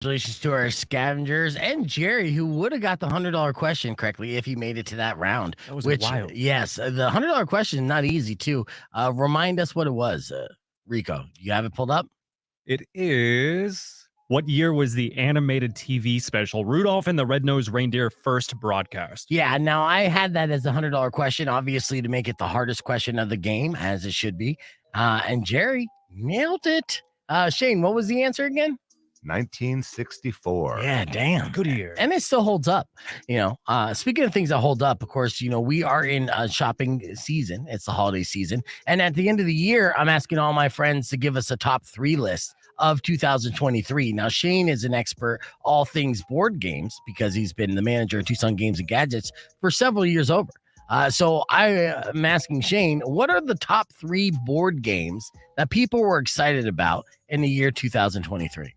Congratulations to our scavengers and Jerry, who would have got the $100 question correctly if he made it to that round. That was which, wild. yes, the $100 question is not easy too. Remind us what it was, Rico. You have it pulled up? It is. What year was the animated TV special Rudolph and the Red-Nosed Reindeer first broadcast? Yeah, now I had that as a $100 question, obviously to make it the hardest question of the game, as it should be. And Jerry nailed it. Shane, what was the answer again? 1964. Yeah, damn. Good year. And it still holds up. Speaking of things that hold up, of course, we are in shopping season. It's the holiday season. And at the end of the year, I'm asking all my friends to give us a top 3 list of 2023. Now, Shane is an expert all things board games because he's been the manager of Tucson Games and Gadgets for several years over. So I am asking Shane, what are the top 3 board games that people were excited about in the year 2023?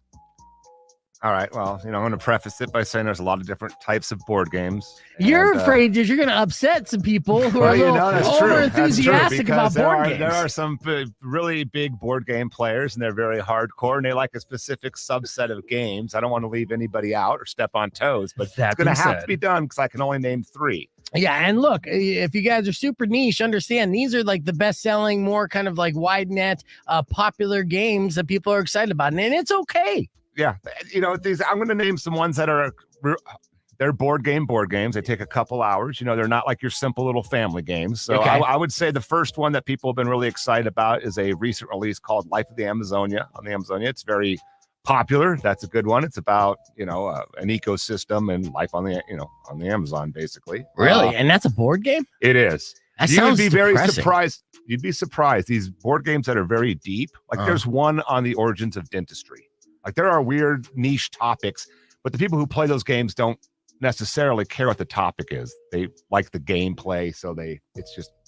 All right. Well, I'm going to preface it by saying there's a lot of different types of board games. You're afraid that you're going to upset some people who are a little over enthusiastic about board games. There are some really big board game players, and they're very hardcore, and they like a specific subset of games. I don't want to leave anybody out or step on toes, but it's going to have to be done because I can only name 3. Yeah, and look, if you guys are super niche, understand these are like the best-selling, more kind of like wide net, popular games that people are excited about, and it's okay. Yeah, these. I'm going to name some ones that are they're board games. They take a couple hours. They're not like your simple little family games. So okay. I would say the first one that people have been really excited about is a recent release called Life of the Amazonia on the Amazonia. It's very popular. That's a good one. It's about an ecosystem and life on the on the Amazon, basically. Really, and that's a board game. It is. That you sounds would be very depressing. surprised. You'd be surprised. These board games that are very deep. Like there's one on the origins of dentistry. Like there are weird niche topics, but the people who play those games don't necessarily care what the topic is. They like the gameplay, so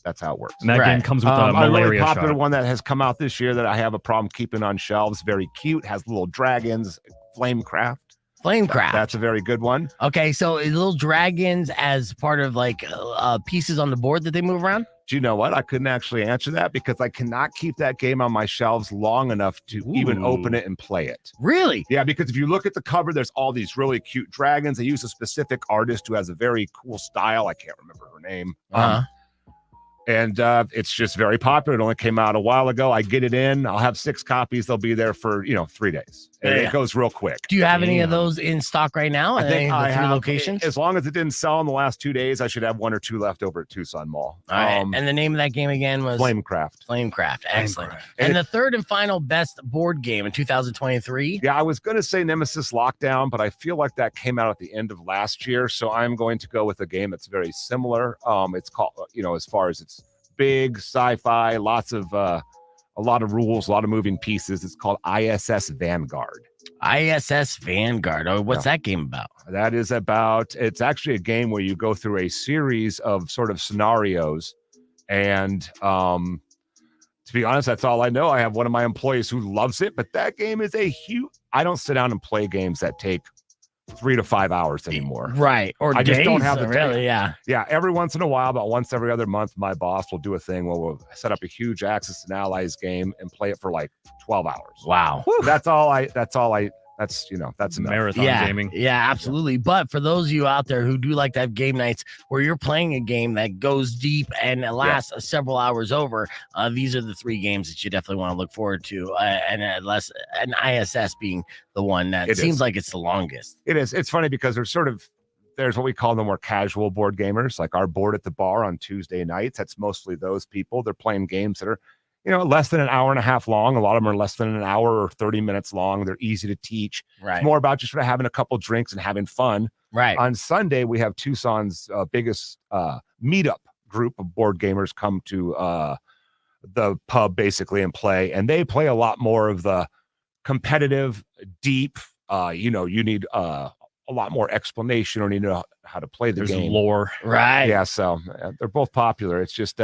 that's how it works. And that game comes with a malaria really popular shot. one that has come out this year that I have a problem keeping on shelves. Very cute, has little dragons, Flamecraft. That's a very good one. Okay, so little dragons as part of like pieces on the board that they move around. Do you know what? I couldn't actually answer that because I cannot keep that game on my shelves long enough to even open it and play it. Really? Yeah, because if you look at the cover, there's all these really cute dragons. They use a specific artist who has a very cool style. I can't remember her name. And it's just very popular. It only came out a while ago. I get it in. I'll have 6 copies. They'll be there for 3 days. And it goes real quick. Do you have any of those in stock right now? I think I have locations. As long as it didn't sell in the last 2 days, I should have 1 or 2 left over at Tucson Mall. All right. And the name of that game again was Flamecraft. Excellent. And the third and final best board game in 2023. Yeah, I was going to say Nemesis Lockdown, but I feel like that came out at the end of last year. So I'm going to go with a game that's very similar. It's called, as far as it's big sci-fi, a lot of rules, a lot of moving pieces. It's called ISS Vanguard. ISS Vanguard. Oh, what's that game about? That is it's actually a game where you go through a series of sort of scenarios. And to be honest, that's all I know. I have one of my employees who loves it, but that game is I don't sit down and play games that take 3 to 5 hours anymore. Right. Or I days, just don't have the time. really, yeah. Yeah. Every once in a while, about once every other month, my boss will do a thing where we'll set up a huge Axis and Allies game and play it for like 12 hours. Wow. That's enough. Marathon gaming. Yeah, absolutely. But for those of you out there who do like to have game nights where you're playing a game that goes deep and lasts several hours over, these are the 3 games that you definitely want to look forward to. And ISS being the one that seems like it's the longest. It is. It's funny because there's what we call the more casual board gamers, like our board at the bar on Tuesday nights. That's mostly those people. They're playing games that are less than an hour and a half long. A lot of them are less than an hour or 30 minutes long. They're easy to teach. Right. It's more about just sort of having a couple drinks and having fun. Right. On Sunday, we have Tucson's biggest meetup group of board gamers come to the pub basically and play. And they play a lot more of the competitive, deep, you need a lot more explanation or need to know how to play the game. There's lore. Right. Yeah. So they're both popular. It's just,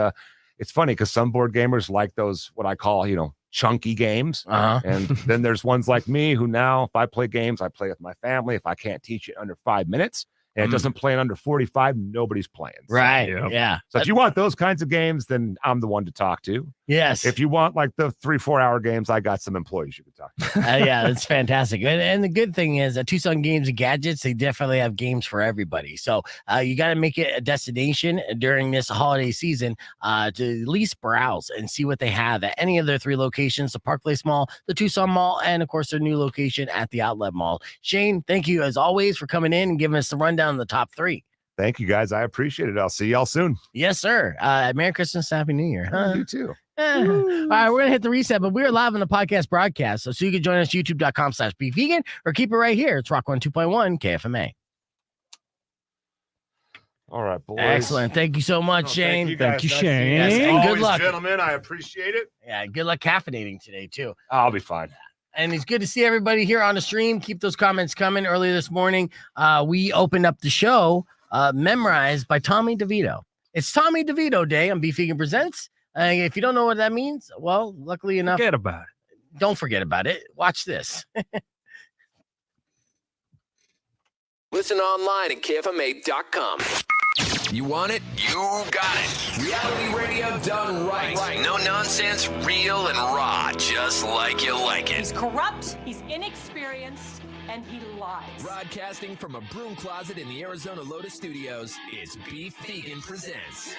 it's funny because some board gamers like those, what I call, chunky games. And then there's ones like me who now, if I play games, I play with my family. If I can't teach it under 5 minutes, and it doesn't play in under 45, nobody's playing. So, Right. Yep. Yeah. So if you want those kinds of games, then I'm the one to talk to. Yes. If you want like the 3-4 hour games, I got some employees you can talk to. Yeah, that's fantastic. And the good thing is at Tucson Games and Gadgets, they definitely have games for everybody. So you got to make it a destination during this holiday season to at least browse and see what they have at any of their 3 locations, the Park Place Mall, the Tucson Mall, and of course their new location at the Outlet Mall. Shane, thank you as always for coming in and giving us the rundown of the top 3. Thank you guys. I appreciate it. I'll see y'all soon. Yes, sir. Merry Christmas, Happy New Year. Huh? You too. All right, we're gonna hit the reset, but we're live on the podcast broadcast, so you can join us youtube.com/bevegan or keep it right here. It's Rock 102.1 KFMA. All right, boys. Excellent. Thank you so much, Shane. Thank you, Nice Shane. Yes, seeing you. and good Always, luck. gentlemen. I appreciate it. Yeah, good luck caffeinating today too. I'll be fine. And it's good to see everybody here on the stream. Keep those comments coming. Earlier this morning, we opened up the show memorized by Tommy Devito. It's Tommy Devito Day on Beef Vegan Presents. If you don't know what that means, well, luckily enough, Forget about it. don't forget about it. Watch this. Listen online at KFMA.com. You want it? You got it. Reality radio done right. No nonsense, real and raw, just like you like it. He's corrupt, he's inexperienced, and he lies. Broadcasting from a broom closet in the Arizona Lotus Studios, it's Beef Vegan Presents.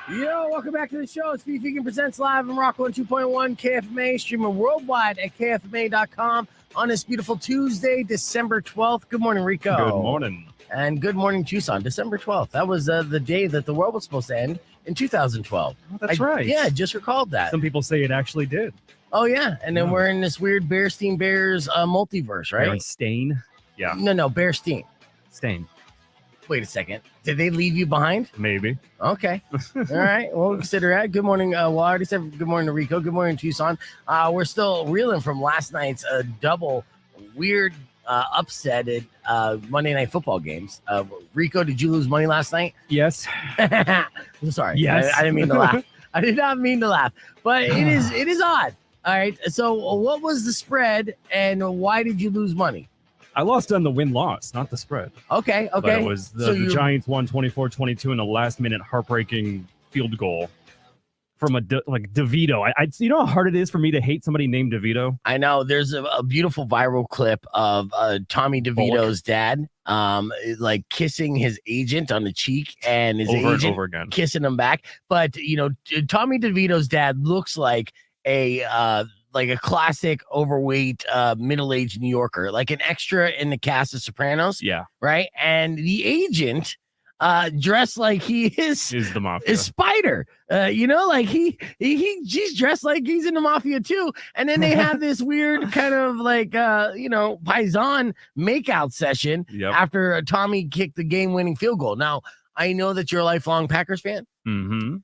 Yo, welcome back to the show. It's Beef Vegan Presents live in Rock 102.1 KFMA, streaming worldwide at KFMA.com on this beautiful Tuesday, December 12th. Good morning, Rico. Good morning. And good morning, Tucson. December 12th. That was the day that the world was supposed to end in 2012. That's right. Yeah, just recalled that. Some people say it actually did. Oh, yeah. And then Yeah. we're in this weird Bearstein Bears multiverse, They're in right? Stain. Yeah. No, Bearstein. Stain. Wait a second. Did they leave you behind? Maybe. Okay. All right. Well, we'll consider that. Good morning. Well, I already said good morning to Rico. Good morning, Tucson. We're still reeling from last night's double weird upsetted Monday Night Football games. Rico, did you lose money last night? Yes. I'm sorry. Yes. I didn't mean to laugh. I did not mean to laugh, but it is odd. All right. So what was the spread and why did you lose money? I lost on the win-loss, not the spread. Okay. But it was the Giants won 24-22 in a last-minute heartbreaking field goal from Devito. I you know how hard it is for me to hate somebody named Devito? I know there's a beautiful viral clip of Tommy DeVito's dad like kissing his agent on the cheek and his Over and agent over again. kissing him back. But, you know, Tommy DeVito's dad looks like a classic overweight middle-aged New Yorker, like an extra in the cast of Sopranos. Yeah. Right. And the agent dressed like he is the mafia. is Spider. Like she's dressed like he's in the mafia too. And then they have this weird kind of like paisan makeout session after Tommy kicked the game-winning field goal. Now, I know that you're a lifelong Packers fan. Mm-hmm.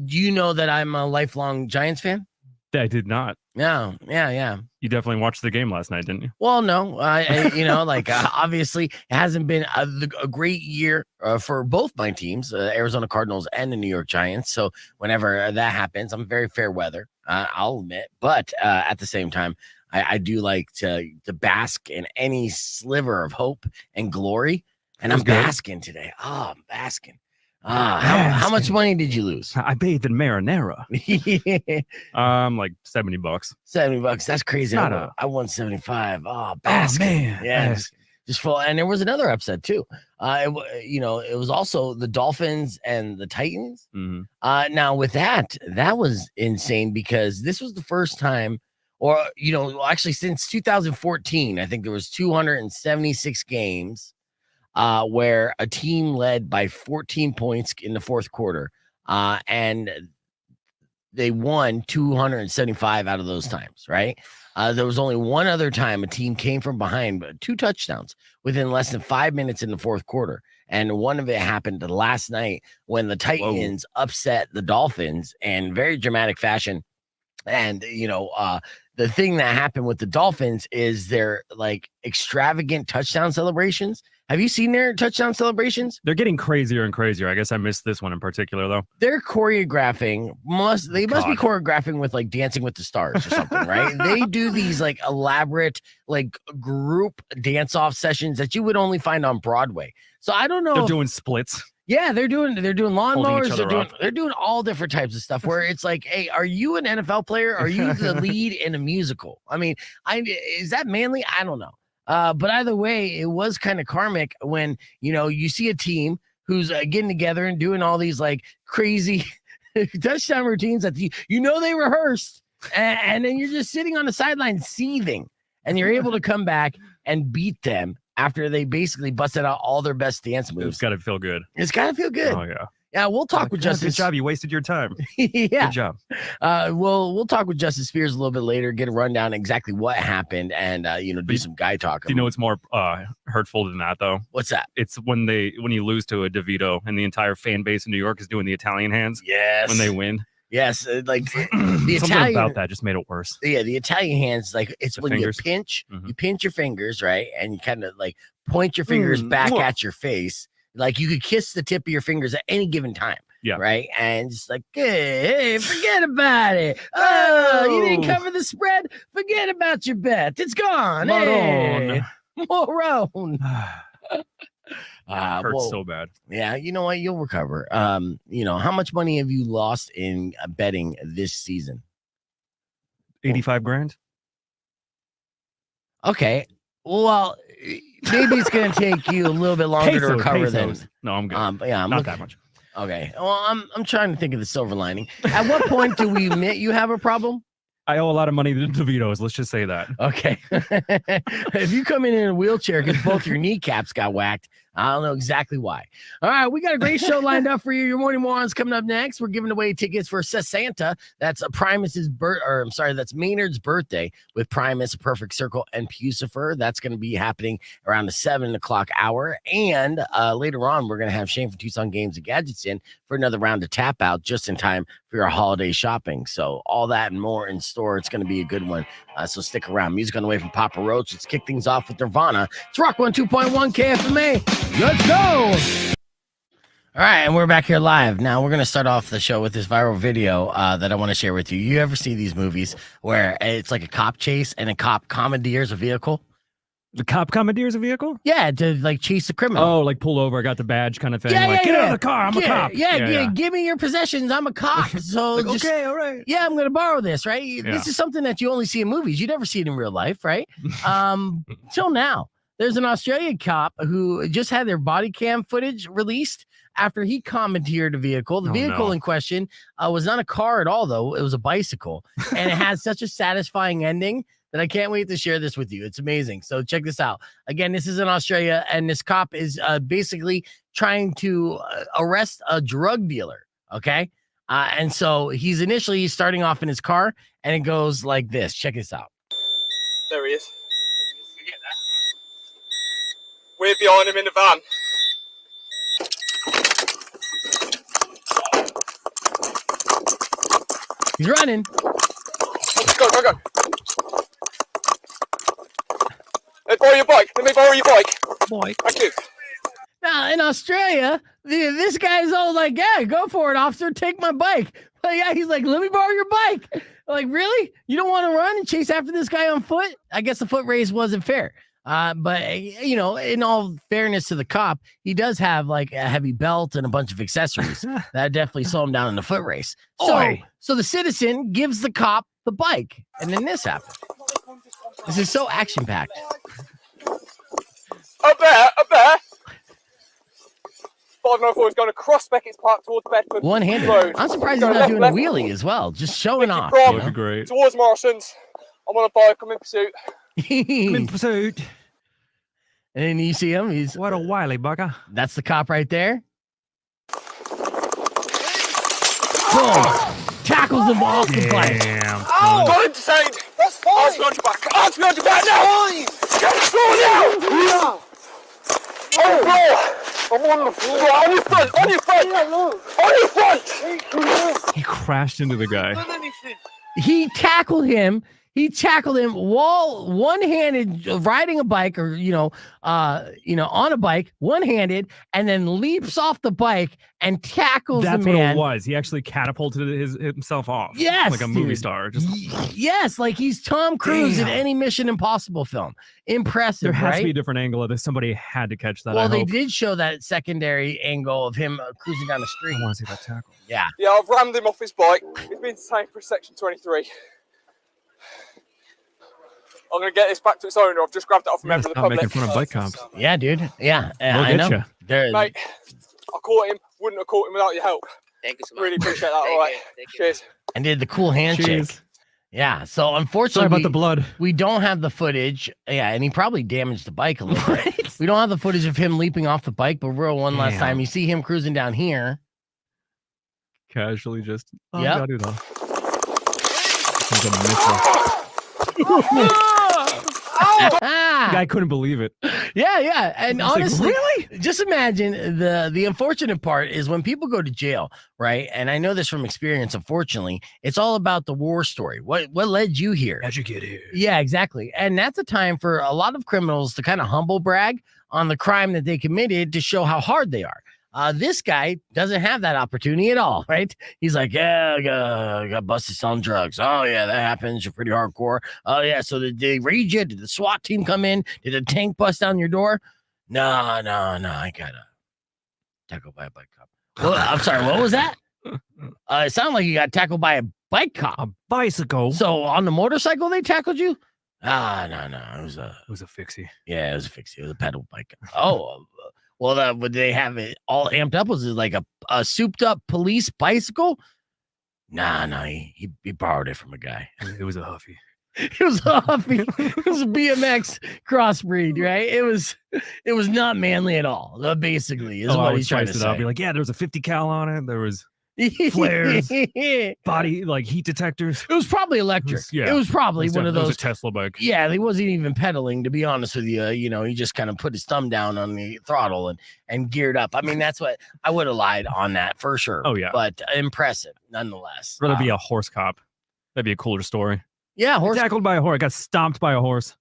Do you know that I'm a lifelong Giants fan? I did not. No, yeah. You definitely watched the game last night, didn't you? Well, no, obviously it hasn't been a great year for both my teams, Arizona Cardinals and the New York Giants. So whenever that happens, I'm very fair weather, I'll admit. But at the same time, I do like to bask in any sliver of hope and glory. And I'm basking today. Oh, I'm basking. How much money did you lose? I bathed in marinara. Like $70. $70. That's crazy. I won 75. Oh, basket. Oh, man. Yeah. Just full. And there was another upset too. It was also the Dolphins and the Titans. Mm-hmm. Now with that was insane because this was the first time, actually since 2014, I think there was 276 games where a team led by 14 points in the fourth quarter, and they won 275 out of those times, right? There was only one other time a team came from behind 2 touchdowns within less than 5 minutes in the fourth quarter, and one of it happened last night when the Titans upset the Dolphins in very dramatic fashion. And, the thing that happened with the Dolphins is their like extravagant touchdown celebrations Have you seen their touchdown celebrations? They're getting crazier and crazier. I guess I missed this one in particular, though. They're choreographing. Must be choreographing with like Dancing with the Stars or something, right? They do these like elaborate like group dance-off sessions that you would only find on Broadway. So I don't know. They're doing splits. Yeah, they're doing lawnmowers. Other They're doing all different types of stuff. Where it's like, hey, are you an NFL player? Are you the lead in a musical? I mean, is that manly? I don't know. But either way, it was kind of karmic when you see a team who's getting together and doing all these like crazy touchdown routines that they rehearsed, and then you're just sitting on the sideline seething, and you're able to come back and beat them after they basically busted out all their best dance moves. It's got to feel good. It's got to feel good. Oh, yeah. Yeah, we'll talk with Justice. Good job. You wasted your time. Yeah. Good job. We'll talk with Justice Spears a little bit later, get a rundown exactly what happened, and do some guy talk. Do you know what's more hurtful than that, though? What's that? It's when you lose to a Devito and the entire fan base in New York is doing the Italian hands. Yes. When they win. Yes, like the Something Italian about that just made it worse. Yeah, the Italian hands, like it's The when fingers. you pinch your fingers, right, and you kind of like point your fingers back at your face, like you could kiss the tip of your fingers at any given time. Yeah. Right. And just like, hey, forget about it. Oh, you didn't cover the spread. Forget about your bet. It's gone. Hey, moron. Hurts so bad. Yeah, you know what? You'll recover. How much money have you lost in betting this season? 85 grand. Okay. Well, maybe it's going to take you a little bit longer to recover than. No, I'm good. But yeah, not that much. Okay. Well, I'm trying to think of the silver lining. At what point do we admit you have a problem? I owe a lot of money to DeVito's. Let's just say that. Okay. If you come in a wheelchair because both your kneecaps got whacked, I don't know exactly why. All right, we got a great show lined up for you. Your Morning Morons coming up next. We're giving away tickets for Santa. That's that's Maynard's birthday with Primus, Perfect Circle, and Pucifer. That's going to be happening around the 7 o'clock hour. And later on, we're going to have Shane from Tucson Games and Gadgets in for another round of tap out just in time for your holiday shopping. So all that and more in store. It's going to be a good one. So stick around. Music on the way from Papa Roach. Let's kick things off with Nirvana. It's Rock 102.1 KFMA. Let's go. All right, and we're back here live. Now, we're going to start off the show with this viral video that I want to share with you. You ever see these movies where it's like a cop chase and a cop commandeers a vehicle? The cop commandeers a vehicle? Yeah, to like chase a criminal. Oh, like pull over, I got the badge kind of thing. Yeah, Get out of the car, I'm a cop. Yeah, give me your possessions. I'm a cop. So okay, all right. Yeah, I'm going to borrow this, right? This is something that you only see in movies. You never see it in real life, right? Till now. There's an Australian cop who just had their body cam footage released after he commandeered a vehicle. The vehicle in question was not a car at all, though. It was a bicycle. And it has such a satisfying ending that I can't wait to share this with you. It's amazing. So check this out. Again, this is in Australia, and this cop is basically trying to arrest a drug dealer, okay? And so he's initially starting off in his car, and it goes like this. Check this out. There he is. We're behind him in the van. He's running. Go. Let me borrow your bike. Boy. Thank you. Now, in Australia, this guy's all like, yeah, go for it, officer. Take my bike. But yeah, he's like, let me borrow your bike. Like, really? You don't want to run and chase after this guy on foot? I guess the foot race wasn't fair. But in all fairness to the cop, he does have like a heavy belt and a bunch of accessories that definitely slow him down in the foot race. So the citizen gives the cop the bike, and then this happens. This is so action-packed. Up there. 594 is going across Beckett's Park towards Bedford. One-handed. Road. I'm surprised he's not doing a wheelie as well, just showing off. That'd be great. Towards Morrison's. I'm on a bike. I'm in pursuit. I'm in pursuit. And then you see him. What a wily bugger. That's the cop right there. Boom. Tackles him off the bike. Damn. Oh, got him to side. That's fine. Arms behind your back. Arms behind your back now. Get the floor now. On the floor. I'm on the floor. On your front. On your front. He crashed into the guy. He tackled him. He tackled him while one-handed riding a bike, or on a bike, one-handed, and then leaps off the bike and tackles That's the man. what it was. He actually catapulted himself off. Yes, like a movie dude. star. Just Yes, like he's Tom Cruise in Damn. any Mission Impossible film. Impressive, there has right? to be a different angle of this. Somebody had to catch that. Well, I they hope. did show that secondary angle of him cruising down the street. I want to see that tackle. Yeah. Yeah, I've rammed him off his bike. He's been detained for section 23. I'm going to get this back to its owner. I've just grabbed it off a member of the Stop public. making fun of bike cops. Yeah, dude. Yeah. We'll I get know. ya. They're- Mate, I caught him. Wouldn't have caught him without your help. Thank you so much. Really appreciate that. All right. Cheers. and did the cool handshake. Cheers. Yeah. So Sorry unfortunately, about the blood. we don't have the footage. Yeah, and he probably damaged the bike a little bit. We don't have the footage of him leaping off the bike, but real one last Damn. time. You see him cruising down here. Casually just. Oh, Yep. gotta do that. Like a missile. Ah, Guy couldn't believe it. yeah. And I was like, honestly, really? just imagine the unfortunate part is when people go to jail, right? And I know this from experience. Unfortunately, it's all about the war story. What led you here? How'd you get here? Yeah, exactly. And that's a time for a lot of criminals to kind of humble brag on the crime that they committed to show how hard they are. This guy doesn't have that opportunity at all, right? He's like, yeah, I got busted selling drugs. Oh, yeah, that happens. You're pretty hardcore. Oh, yeah. So did they raid you? Did the SWAT team come in? Did a tank bust down your door? No. I got tackled by a bike cop. Well, I'm sorry. What was that? It sounded like you got tackled by a bike cop. A bicycle. So on the motorcycle, they tackled you? No. It was It was a fixie. yeah, it was a fixie. It was a pedal bike. Oh, well, would they have it all amped up? Was it like a souped up police bicycle? No, he borrowed it from a guy. It was a Huffy. It was a Huffy. It was a BMX crossbreed, right? It was not manly at all. Basically, is I what would he's trying to spice it up. say. Be like, yeah, there was a 50 cal on it. There was flares. body like heat detectors. It was probably electric. Yeah. It was probably It was one of it was those. a Tesla bike. Yeah, he wasn't even pedaling, to be honest with you. He just kind of put his thumb down on the throttle and geared up. I mean, that's what I would have lied on that for sure. Oh, yeah. But impressive nonetheless. I'd rather be a horse cop. That'd be a cooler story. Yeah, horse Tackled by a horse. Got stomped by a horse.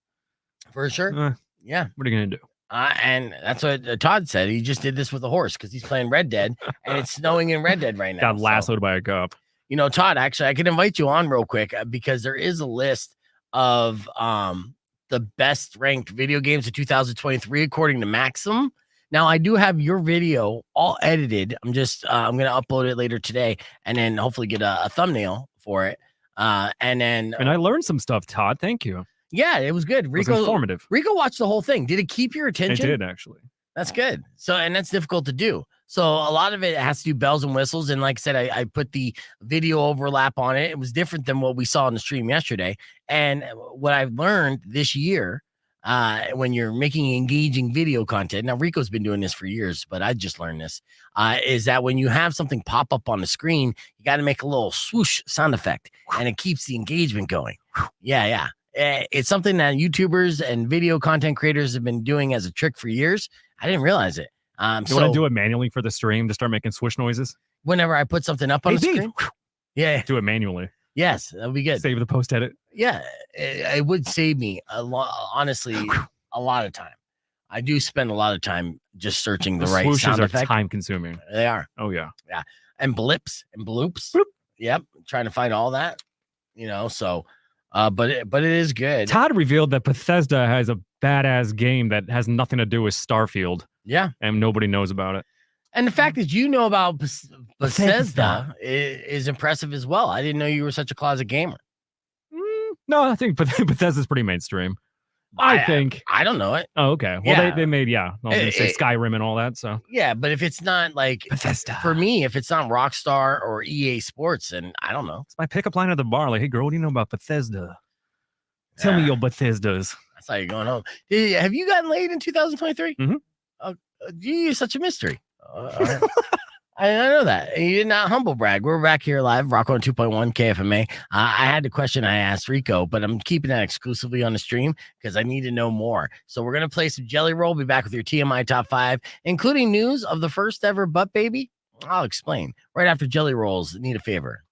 for sure. Uh, Yeah. what are you gonna do? And that's what Todd said. He just did this with a horse because he's playing Red Dead and it's snowing in Red Dead right now. Got So, lassoed by a cop. Todd, actually, I could invite you on real quick because there is a list of the best ranked video games of 2023 according to Maxim. Now, I do have your video all edited. I'm going to upload it later today and then hopefully get a thumbnail for it. And I learned some stuff, Todd. Thank you. yeah, it was good. It was informative. Rico watched the whole thing. Did it keep your I attention? did actually. That's good. So, and that's difficult to do. So a lot of it has to do bells and whistles. And like I said, I put the video overlap on it. It was different than what we saw on the stream yesterday. And what I've learned this year, when you're making engaging video content, now Rico's been doing this for years, but I just learned this, is that when you have something pop up on the screen, you got to make a little swoosh sound effect and it keeps the engagement going. Yeah. It's something that YouTubers and video content creators have been doing as a trick for years. I didn't realize it. You want to do it manually for the stream to start making swoosh noises? Whenever I put something up on the screen. Yeah. Do it manually. Yes, that would be good. Save the post edit. Yeah, it would save me a lot. Honestly, a lot of time. I do spend a lot of time just searching the right swooshes sound are effect. time consuming. They are. Oh yeah. And blips and bloops. Bloop. Yep. Trying to find all that. So but it is good. Todd revealed that Bethesda has a badass game that has nothing to do with Starfield, Yeah. and nobody knows about it. And the fact that you know about Bethesda Bethesda. is impressive as well. I didn't know you were such a closet gamer. No, I think Bethesda's pretty mainstream. I think. I don't know it. Oh, okay. Well, Yeah. they made, I was going to say Skyrim and all that, so. Yeah, but if it's not like Bethesda. for me, if it's not Rockstar or EA Sports, and I don't know. It's my pickup line at the bar. Like, hey, girl, what do you know about Bethesda? Tell me your Bethesdas. That's how you're going home. Have you gotten laid in 2023? Mhm. You're such a mystery. All right. I know that. And you did not humble brag. We're back here live, Rock on 2.1 KFMA. I had the question I asked Rico, but I'm keeping that exclusively on the stream because I need to know more. So we're going to play some Jelly Roll. Be back with your TMI top 5, including news of the first ever butt baby. I'll explain right after Jelly Rolls. Need a favor.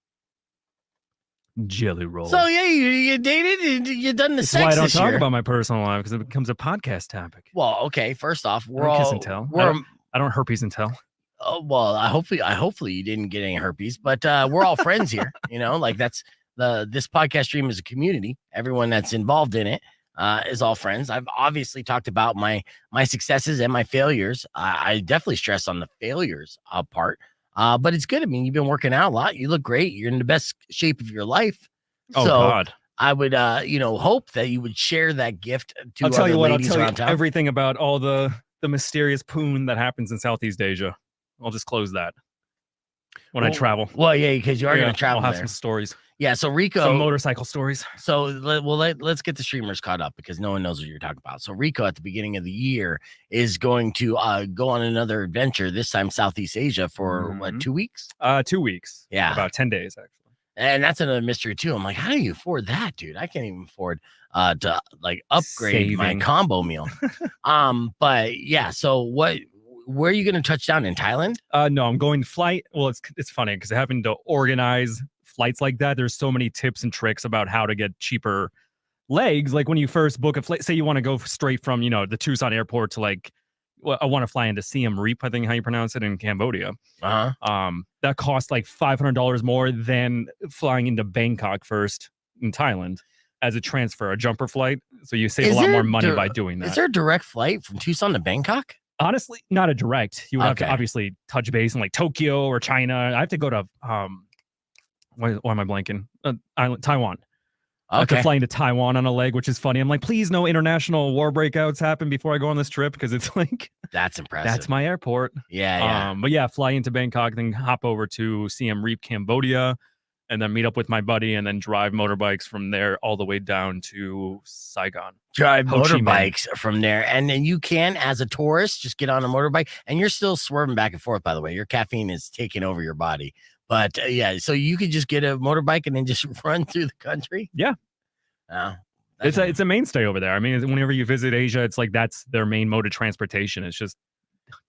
Jelly roll. So yeah, you dated and you done the That's sex why I don't this talk year. about my personal life because it becomes a podcast topic. Well, okay. First off, I we're don't kiss all and tell. we're I don't herpes and tell. oh, well. Hopefully you didn't get any herpes, but we're all friends here. Like that's this podcast stream is a community. Everyone that's involved in it is all friends. I've obviously talked about my successes and my failures. I definitely stress on the failures part. But it's good. I mean, you've been working out a lot. You look great. You're in the best shape of your life. Oh So God! I would, hope that you would share that gift to I'll tell other you what. I'll ladies tell you around town. everything about all the mysterious poon that happens in Southeast Asia. I'll just close that when I travel. Well, yeah, because you are going Yeah, to travel I'll have there. some stories. Yeah, so Rico, Some motorcycle stories. So let's get the streamers caught up because no one knows what you're talking about. So Rico at the beginning of the year is going to go on another adventure, this time Southeast Asia for what, 2 weeks? 2 weeks. Yeah. About 10 days actually. And that's another mystery too. I'm like, how do you afford that, dude? I can't even afford to like upgrade my Saving. combo meal. But yeah, so where are you going to touch down in Thailand? No, I'm going flight. Well, it's funny because having to organize flights like that, there's so many tips and tricks about how to get cheaper legs. Like when you first book a flight, say you want to go straight from, the Tucson airport to I want to fly into Siem Reap, I think how you pronounce it, in Cambodia. That costs like $500 more than flying into Bangkok first in Thailand as a transfer, a jumper flight. So you save a lot more money by doing that. Is there a direct flight from Tucson to Bangkok? Honestly, not a direct. You would have to Okay. obviously touch base in like Tokyo or China. I have to go to why am I blanking? Taiwan. I have to fly into Taiwan on a leg, which is funny. I'm like, please, no international war breakouts happen before I go on this trip because it's like That's impressive. that's my airport. Yeah. But yeah, fly into Bangkok, then hop over to Siem Reap, Cambodia, and then meet up with my buddy, and then drive motorbikes from there all the way down to Saigon. Drive Ho Chi Minh. motorbikes from there. And then you can, as a tourist, just get on a motorbike. And you're still swerving back and forth, by the way. Your caffeine is taking over your body. But yeah, so you could just get a motorbike and then just run through the country. Yeah. It's a mainstay over there. I mean, whenever you visit Asia, it's like that's their main mode of transportation. It's just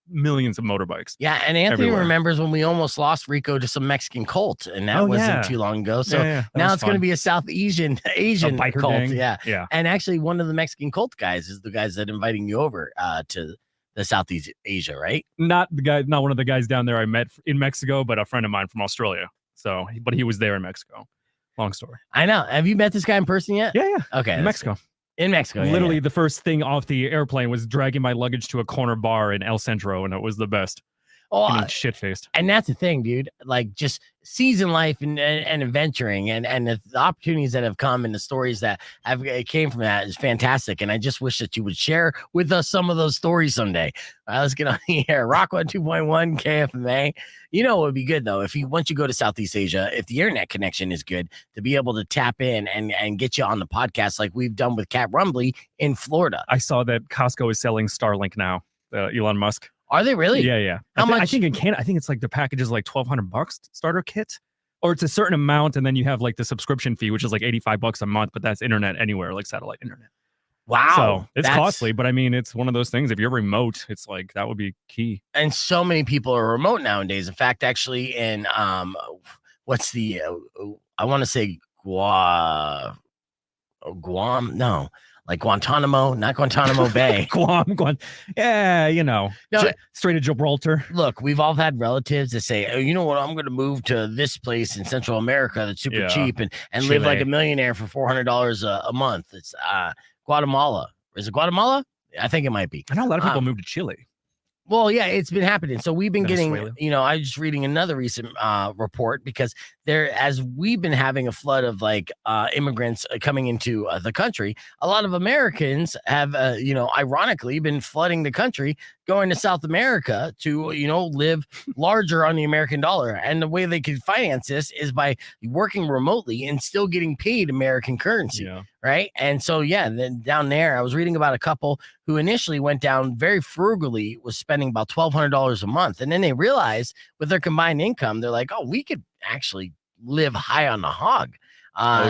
millions of motorbikes. Yeah, and Anthony everywhere. remembers when we almost lost Rico to some Mexican cult, and that wasn't too long ago. So that now was it's going to fun. be a South Asian biker cult. gang. Yeah. And actually, one of the Mexican cult guys is the guys that inviting you over to the Southeast Asia, right? Not one of the guys down there I met in Mexico, but a friend of mine from Australia. So, but he was there in Mexico. Long story. I know. Have you met this guy in person yet? Yeah. Okay. In Mexico. In Mexico. Yeah, Literally, the first thing off the airplane was dragging my luggage to a corner bar in El Centro, and it was the best. Oh, Shit faced. and that's the thing, dude. Like just season life and adventuring and the opportunities that have come and the stories that have came from that is fantastic. And I just wish that you would share with us some of those stories someday. All right, let's get on the air. Rock 102.1 KFMA. You know, it would be good though if once you go to Southeast Asia, if the internet connection is good, to be able to tap in and get you on the podcast like we've done with Cat Rumbly in Florida. I saw that Costco is selling Starlink now. Elon Musk. Are they really? Yeah. How much? I think in Canada, I think it's like the package is like $1,200 starter kit, or it's a certain amount, and then you have like the subscription fee, which is like $85 a month, but that's internet anywhere, like satellite internet. Wow. So it's costly, but I mean, it's one of those things. If you're remote, it's like that would be key. And so many people are remote nowadays. In fact, actually, in what's the I want to say Guam? No, like Guantanamo, not Guantanamo Bay. Guam. Yeah, No, straight to Gibraltar. look, we've all had relatives that say, "Oh, you know what? I'm going to move to this place in Central America that's super cheap and live like Chile. a millionaire for $400 a month." It's Guatemala. Is it Guatemala? I think it might be. I know a lot of people move to Chile. Well, yeah, it's been happening. So we've been Venezuela. getting, I was just reading another recent report because as we've been having a flood of like immigrants coming into the country, a lot of Americans have, ironically been flooding the country, going to South America to, live larger on the American dollar. And the way they can finance this is by working remotely and still getting paid American currency. Yeah. Right. And so, then down there, I was reading about a couple who initially went down very frugally, was spending about $1,200 a month. And then they realized with their combined income, they're like, oh, we could actually live high on the hog.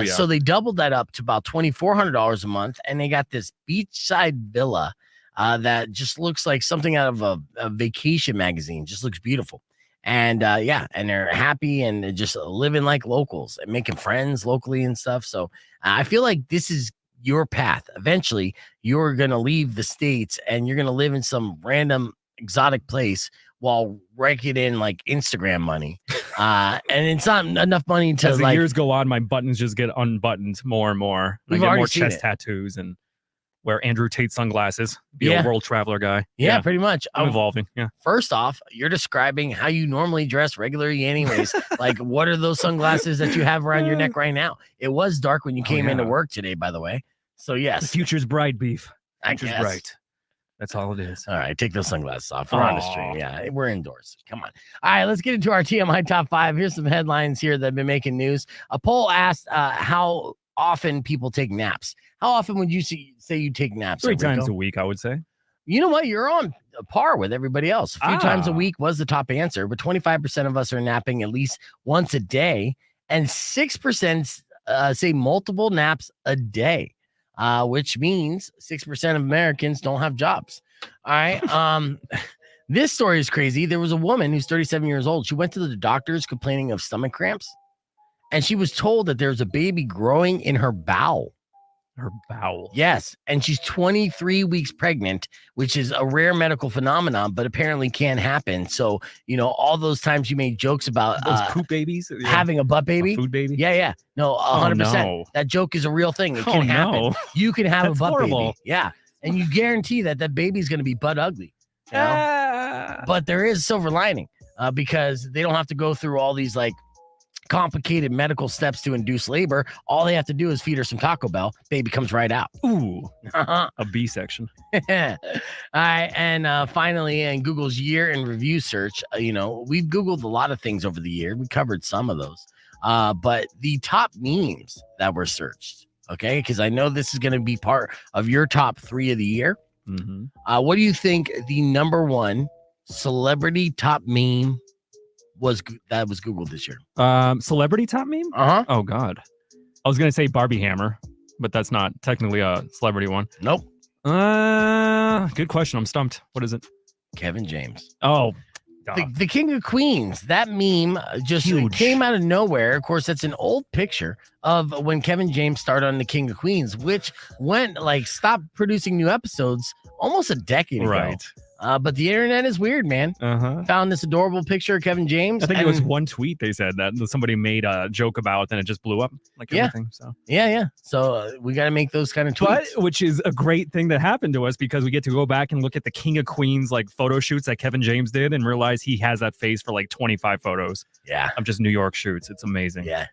So they doubled that up to about $2,400 a month. And they got this beachside villa that just looks like something out of a vacation magazine, just looks beautiful. And and they're happy and they're just living like locals and making friends locally and stuff. So I feel like this is your path. Eventually, you're going to leave the States and you're going to live in some random exotic place while raking in like Instagram money. And it's not enough money to As the like years go on, my buttons just get unbuttoned more and more. I We've get already more seen chest it. tattoos and wear Andrew Tate sunglasses. Be Yeah. a world traveler guy. Yeah, pretty much. I'm evolving. Yeah. First off, you're describing how you normally dress regularly anyways. Like, what are those sunglasses that you have around your neck right now? It was dark when you came into yeah. work today, by the way. So The yes, future's bright, beef. I Future's guess. bright. That's all it is. All right, take those sunglasses off. We're on the stream. Aw. Yeah, we're indoors. Come on. All right, let's get into our TMI top 5. Here's some headlines here that have been making news. A poll asked how often people take naps. How often would you say you take naps? 3 Enrico? times a week, I would say. You know what? You're on par with everybody else. A few times a Ah. week was the top answer, but 25% of us are napping at least once a day, and 6% say multiple naps a day, which means 6% of Americans don't have jobs. All right. This story is crazy. There was a woman who's 37 years old. She went to the doctors complaining of stomach cramps, and she was told that there's a baby growing in her bowel. Her bowel. Yes, and she's 23 weeks pregnant, which is a rare medical phenomenon, but apparently can happen. So, all those times you made jokes about Those poop babies. Yeah. having a butt A baby. food baby. Yeah. No, 100%. no. That joke is a real thing. It Oh, can happen. no. You can have That's a butt horrible. baby. Yeah. And you guarantee that baby's going to be butt ugly. you know? Ah. But there is a silver lining because they don't have to go through all these like complicated medical steps to induce labor. All they have to do is feed her some Taco Bell. Baby comes right out. Ooh, Uh-huh. a B section. All right. And finally, in Google's year in review search, we've Googled a lot of things over the year. We covered some of those. But the top memes that were searched, okay, because I know this is going to be part of your top 3 of the year. Mm-hmm. What do you think the number 1 celebrity top meme was Googled this year? Celebrity top meme? Uh-huh. Oh, God. I was going to say Barbie Hammer, but that's not technically a celebrity one. Nope. Good question. I'm stumped. What is it? Kevin James. Oh, The King of Queens. That meme just Huge. came out of nowhere. Of course, that's an old picture of when Kevin James started on The King of Queens, which stopped producing new episodes almost a decade ago. right. But the internet is weird, man. Uh-huh. Found this adorable picture of Kevin James. I think it was and- one tweet they said that somebody made a joke about, and it just blew up like Yeah. everything. So, Yeah. So we got to make those kind of but tweets. which is a great thing that happened to us because we get to go back and look at the King of Queens like photo shoots that Kevin James did and realize he has that face for like 25 photos Yeah. of just New York shoots. It's amazing. Yeah.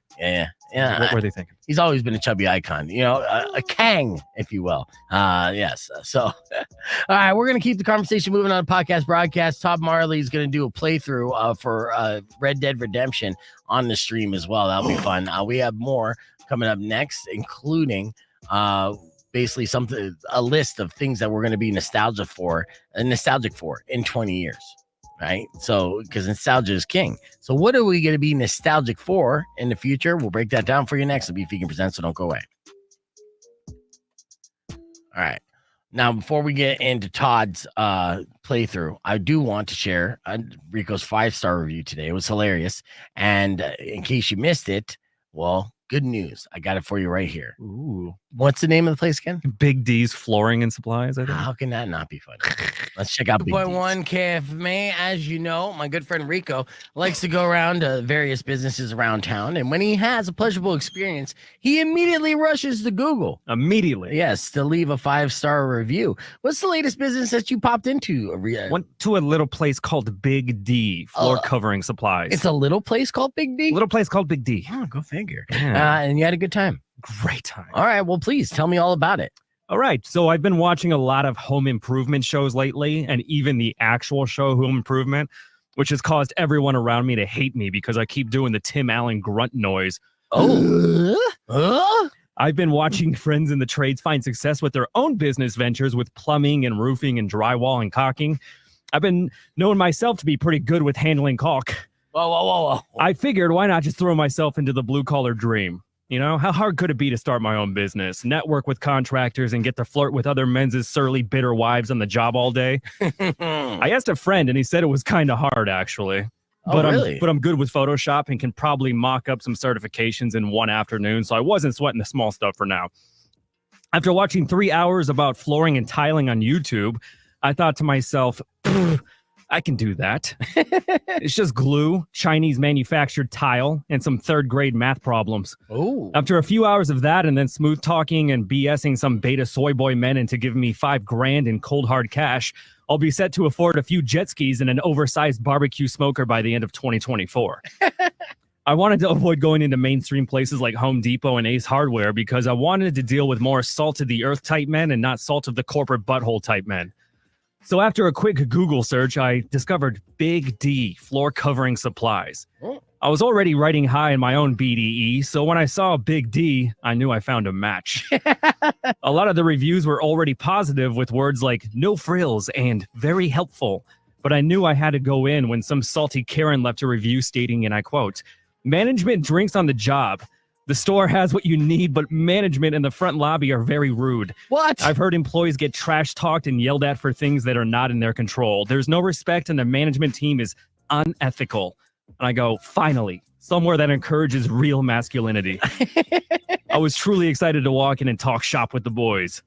What were they thinking? He's always been a chubby icon, a Kang, if you will. Yes. So, all right, we're going to keep the conversation moving on podcast broadcast. Todd Marley is going to do a playthrough for Red Dead Redemption on the stream as well. That'll be fun. We have more coming up next, including basically a list of things that we're going to be nostalgic for in 20 years. Right. So, because nostalgia is king. So, what are we going to be nostalgic for in the future? We'll break that down for you next. It'll be Vegan Presents, so don't go away. All right. Now, before we get into Todd's playthrough, I do want to share Rico's 5-star review today. It was hilarious. And in case you missed it, well, good news. I got it for you right here. Ooh. What's the name of the place again? Big D's Flooring and Supplies, I think. How can that not be funny? Let's check out 2.1 KFMA. As you know, my good friend Rico likes to go around to various businesses around town. And when he has a pleasurable experience, he immediately rushes to Google. Immediately. Yes, to leave a 5-star review. What's the latest business that you popped into? Went to a little place called Big D Floor Covering Supplies. It's a little place called Big D? a little place called Big D. Oh, go figure. Yeah. And you had a good time. Great time. All right, well, please tell me all about it. All right. So I've been watching a lot of home improvement shows lately, and even the actual show Home Improvement, which has caused everyone around me to hate me because I keep doing the Tim Allen grunt noise. I've been watching friends in the trades find success with their own business ventures with plumbing and roofing and drywall and caulking. I've been knowing myself to be pretty good with handling caulk. Whoa. I figured, why not just throw myself into the blue-collar dream? How hard could it be to start my own business, network with contractors, and get to flirt with other men's surly, bitter wives on the job all day? I asked a friend, and he said it was kind of hard, actually. Oh, really? But I'm good with Photoshop and can probably mock up some certifications in one afternoon. So I wasn't sweating the small stuff for now. After watching 3 hours about flooring and tiling on YouTube, I thought to myself, I can do that. It's just glue, Chinese manufactured tile, and some third grade math problems. Oh. After a few hours of that and then smooth talking and BSing some beta soy boy men into giving me $5,000 in cold hard cash, I'll be set to afford a few jet skis and an oversized barbecue smoker by the end of 2024. I wanted to avoid going into mainstream places like Home Depot and Ace Hardware because I wanted to deal with more salt of the earth type men and not salt of the corporate butthole type men. So after a quick Google search, I discovered Big D floor covering supplies. I was already riding high in my own BDE, so when I saw Big D, I knew I found a match. A lot of the reviews were already positive with words like no frills and very helpful, but I knew I had to go in when some salty Karen left a review stating, and I quote, "Management drinks on the job. The store has what you need, but management in the front lobby are very rude. What? I've heard employees get trash talked and yelled at for things that are not in their control. There's no respect and the management team is unethical." And I go, finally, somewhere that encourages real masculinity. I was truly excited to walk in and talk shop with the boys.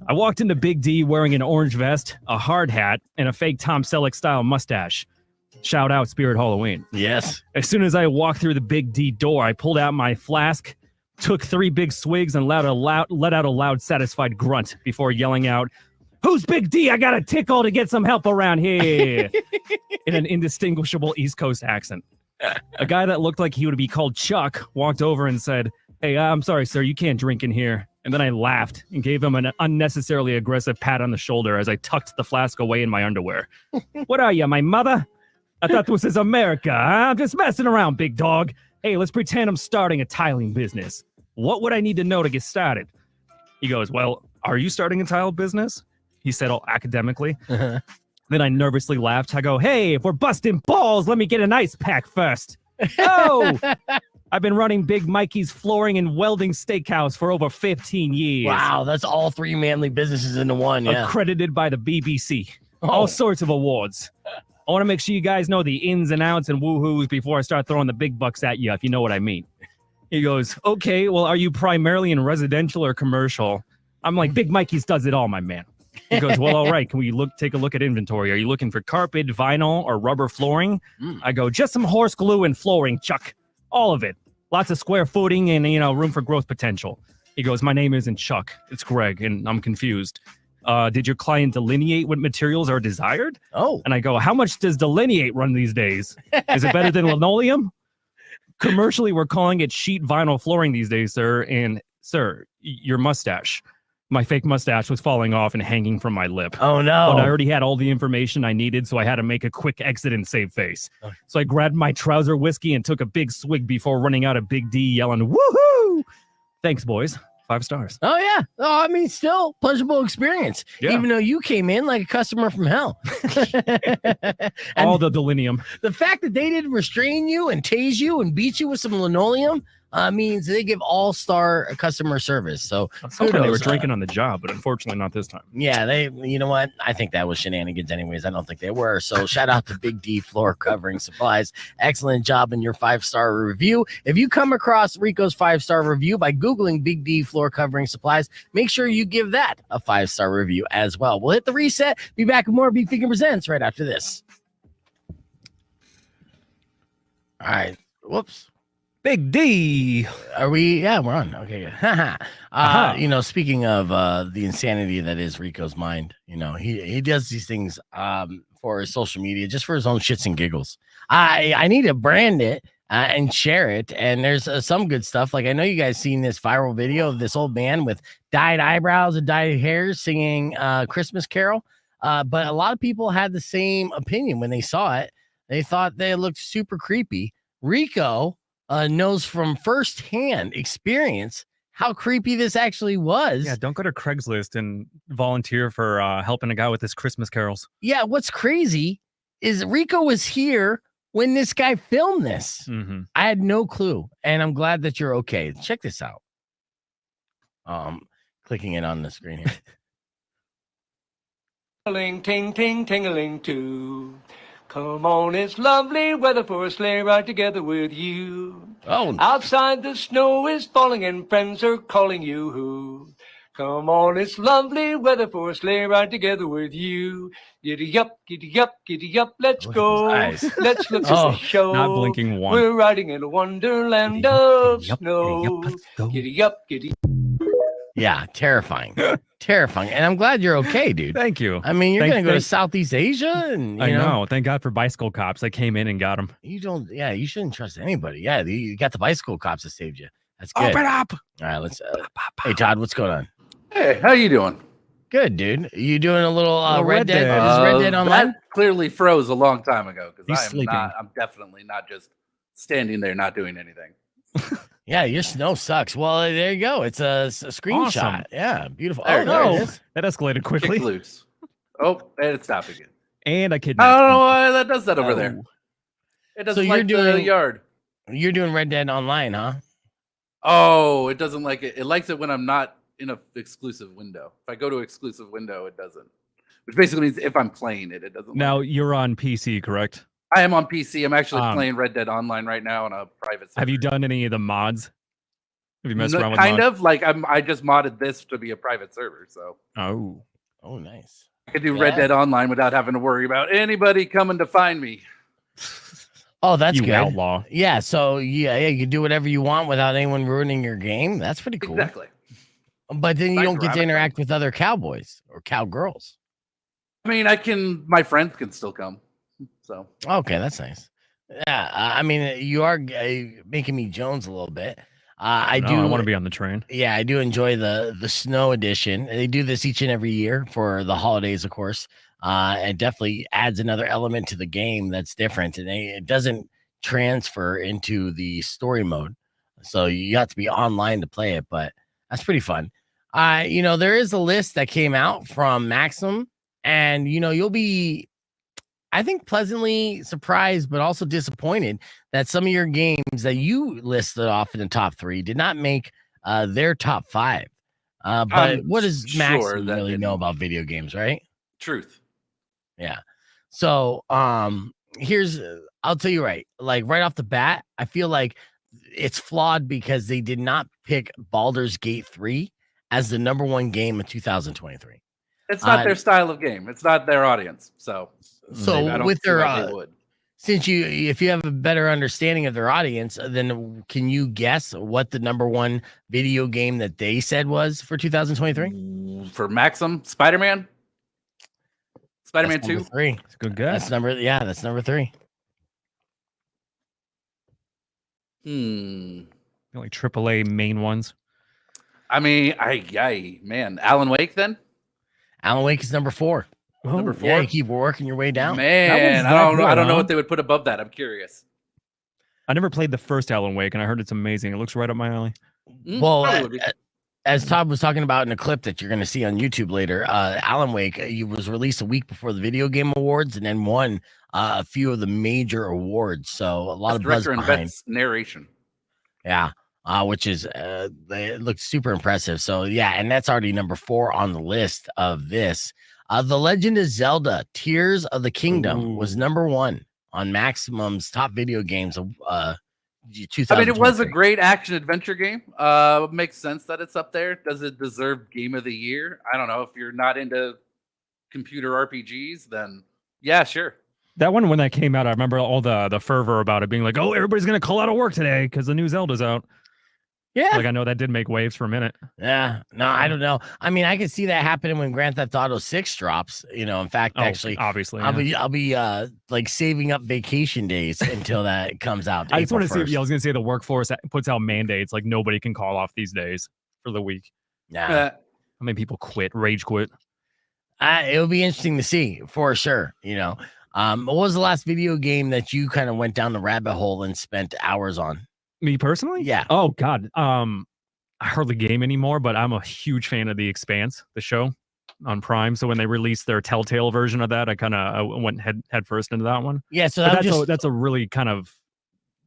I walked into Big D wearing an orange vest, a hard hat, and a fake Tom Selleck style mustache. Shout out Spirit Halloween. Yes. As soon as I walked through the Big D door, I pulled out my flask, took 3 big swigs, and let out a loud, satisfied grunt before yelling out, "Who's Big D? I got a tickle to get some help around here," in an indistinguishable East Coast accent. A guy that looked like he would be called Chuck walked over and said, "Hey, I'm sorry, sir, you can't drink in here." And then I laughed and gave him an unnecessarily aggressive pat on the shoulder as I tucked the flask away in my underwear. "What are you, my mother? I thought this is America. Huh? I'm just messing around, big dog. Hey, let's pretend I'm starting a tiling business. What would I need to know to get started?" He goes, "Well, are you starting a tile business?" He said all academically. Then I nervously laughed. I go, "Hey, if we're busting balls, let me get an ice pack first." Oh, I've been running Big Mikey's Flooring and Welding Steakhouse for over 15 years. Wow, that's all 3 manly businesses into one. Yeah. Accredited by the BBC. All sorts of awards. I want to make sure you guys know the ins and outs and woohoos before I start throwing the big bucks at you, if you know what I mean. He goes, "Okay, well, are you primarily in residential or commercial?" I'm like, "Big Mikey's does it all, my man." He goes, "Well, all right, can we take a look at inventory? Are you looking for carpet, vinyl, or rubber flooring?" I go, "Just some horse glue and flooring, Chuck. All of it. Lots of square footing and, room for growth potential." He goes, "My name isn't Chuck. It's Greg, and I'm confused. Did your client delineate what materials are desired?" Oh. And I go, "How much does delineate run these days? Is it better than linoleum?" "Commercially, we're calling it sheet vinyl flooring these days, sir. And, sir, your mustache." My fake mustache was falling off and hanging from my lip. Oh, no. But I already had all the information I needed, so I had to make a quick exit and save face. So I grabbed my trouser whiskey and took a big swig before running out of Big D yelling, "Woohoo! Thanks, boys. 5 stars." Oh, yeah. Oh, I mean, still pleasurable experience. Yeah. Even though you came in like a customer from hell. All the delinium. The fact that they didn't restrain you and tase you and beat you with some linoleum means they give all-star customer service. So Sometimes they were kudos, drinking on the job, but unfortunately not this time. yeah, you know what? I think that was shenanigans anyways. I don't think they were. So shout out to Big D Floor Covering Supplies. Excellent job in your 5-star review. If you come across Rico's 5-star review by Googling Big D Floor Covering Supplies, make sure you give that a 5-star review as well. We'll hit the reset. Be back with more Beef Vegan Presents right after this. All right. Whoops. Big D. Are we? Yeah, we're on. Okay, good. Speaking of the insanity that is Rico's mind, he does these things for his social media just for his own shits and giggles. I need to brand it and share it. And there's some good stuff. Like I know you guys seen this viral video of this old man with dyed eyebrows and dyed hair singing Christmas Carol. But a lot of people had the same opinion when they saw it. They thought they looked super creepy. Rico knows from firsthand experience how creepy this actually was. Yeah, don't go to Craigslist and volunteer for helping a guy with his Christmas carols. Yeah, what's crazy is Rico was here when this guy filmed this. Mm-hmm. I had no clue, and I'm glad that you're okay. Check this out. Clicking it on the screen here. Ting, ting, ting-a-ling too. Come on, it's lovely weather for a sleigh ride together with you. Oh, Outside the snow is falling and friends are calling you. Come on, it's lovely weather for a sleigh ride together with you. Giddy up, let's Look at those go. eyes. Let's look Oh, at the show. not blinking one. We're riding in a wonderland Giddy up, of giddy up, snow. let's go. Giddy up, giddy. yeah, terrifying, terrifying. And I'm glad you're okay, dude. Thank you. I mean, you're Thank- gonna go to thank- Southeast Asia, and I know. Thank God for bicycle cops. I came in and got them. you don't. Yeah, you shouldn't trust anybody. Yeah, you got the bicycle cops that saved you. That's good. Open up. All right, let's. Hey, Todd, what's going on? Hey, how you doing? Good, dude. You doing a little Red Red Dead? Dead. Is Red Dead online? That clearly froze a long time ago He's because sleeping. I'm definitely not just standing there not doing anything. Yeah, your snow sucks. Well, there you go. It's a screenshot. Awesome. Yeah, beautiful. There Oh, you there go. it is. That escalated Kick quickly. loose. Oh, and it stopped again. And I I kidnapped don't know him. why that does that over there. Oh. It doesn't you're like the doing- yard. You're doing Red Dead Online, huh? Oh, it doesn't like it. It likes it when I'm not in a exclusive window. If I go to exclusive window, it doesn't. Which basically means if I'm playing it, it doesn't. Now like it. you're on PC, correct? I am on PC. I'm actually Um, playing Red Dead Online right now on a private server. Have you done any of the mods? Have you messed No, around with kind mods? of like I just modded this to be a private server, so Oh, Oh, nice. I could do Red Yeah. Dead Online without having to worry about anybody coming to find me. Oh, that's you good. outlaw. Yeah, so yeah, you can do whatever you want without anyone ruining your game. That's pretty cool. Exactly. But then you Like don't get to rabbit interact with other cowboys or cowgirls. I mean, I can. My friends can still come. So Okay, that's nice. Yeah, I mean, you are making me Jones a little bit. I No, do. I want to be on the train. Yeah, I do enjoy the snow edition. They do this each and every year for the holidays, of course. It definitely adds another element to the game that's different, and it doesn't transfer into the story mode. So you have to be online to play it, but that's pretty fun. There is a list that came out from Maxim, and you'll be, I think, pleasantly surprised, but also disappointed that some of your games that you listed off in the top 3 did not make their top 5. But I'm what does sure Maxim that really didn't. know about video games, right? truth. Yeah. So I'll tell you right off the bat, I feel like it's flawed because they did not pick Baldur's Gate 3 as the number 1 game of 2023. It's not their style of game. It's not their audience. So I So don't with see their why they would. if you have a better understanding of their audience, then can you guess what the number 1 video game that they said was for 2023? For Maxim, Spider-Man 2. 3. It's a good guess. That's number 3. Like AAA main ones. I mean, man, Alan Wake then. Alan Wake is number 4. Number 4. Yeah, you keep working your way down. Man, that I don't know. good, I don't know huh? what they would put above that. I'm curious. I never played the first Alan Wake, and I heard it's amazing. It looks right up my alley. Well, Probably would be. as Todd was talking about in a clip that you're going to see on YouTube later, Alan Wake was released a week before the Video Game Awards and then won a few of the major awards. So a lot Best of buzz director and behind. best narration. Yeah, which is it looks super impressive. So yeah, and that's already number 4 on the list of this. The Legend of Zelda: Tears of the Kingdom was number 1 on Maximum's top video games of 2023. I mean, it was a great action adventure game. Makes sense that it's up there. Does it deserve Game of the Year? I don't know. If you're not into computer RPGs, then yeah, sure. That one, when that came out, I remember all the fervor about it being like, oh, everybody's going to call out of work today because the new Zelda's out. Yeah. Like, I know that did make waves for a minute. Yeah, no, I don't know. I mean, I could see that happening when Grand Theft Auto 6 drops. In fact, Oh, actually, obviously. I'll be like saving up vacation days until that comes out. I just want to April see. I 1st. was going to say the workforce puts out mandates like nobody can call off these days for the week. Yeah, Uh, How many people rage quit? it'll be interesting to see for sure. What was the last video game that you kind of went down the rabbit hole and spent hours on? Me personally? Yeah. Oh God. I hardly game anymore, but I'm a huge fan of The Expanse, the show on Prime. So when they released their Telltale version of that, I went head first into that one. Yeah, so But that's a really kind of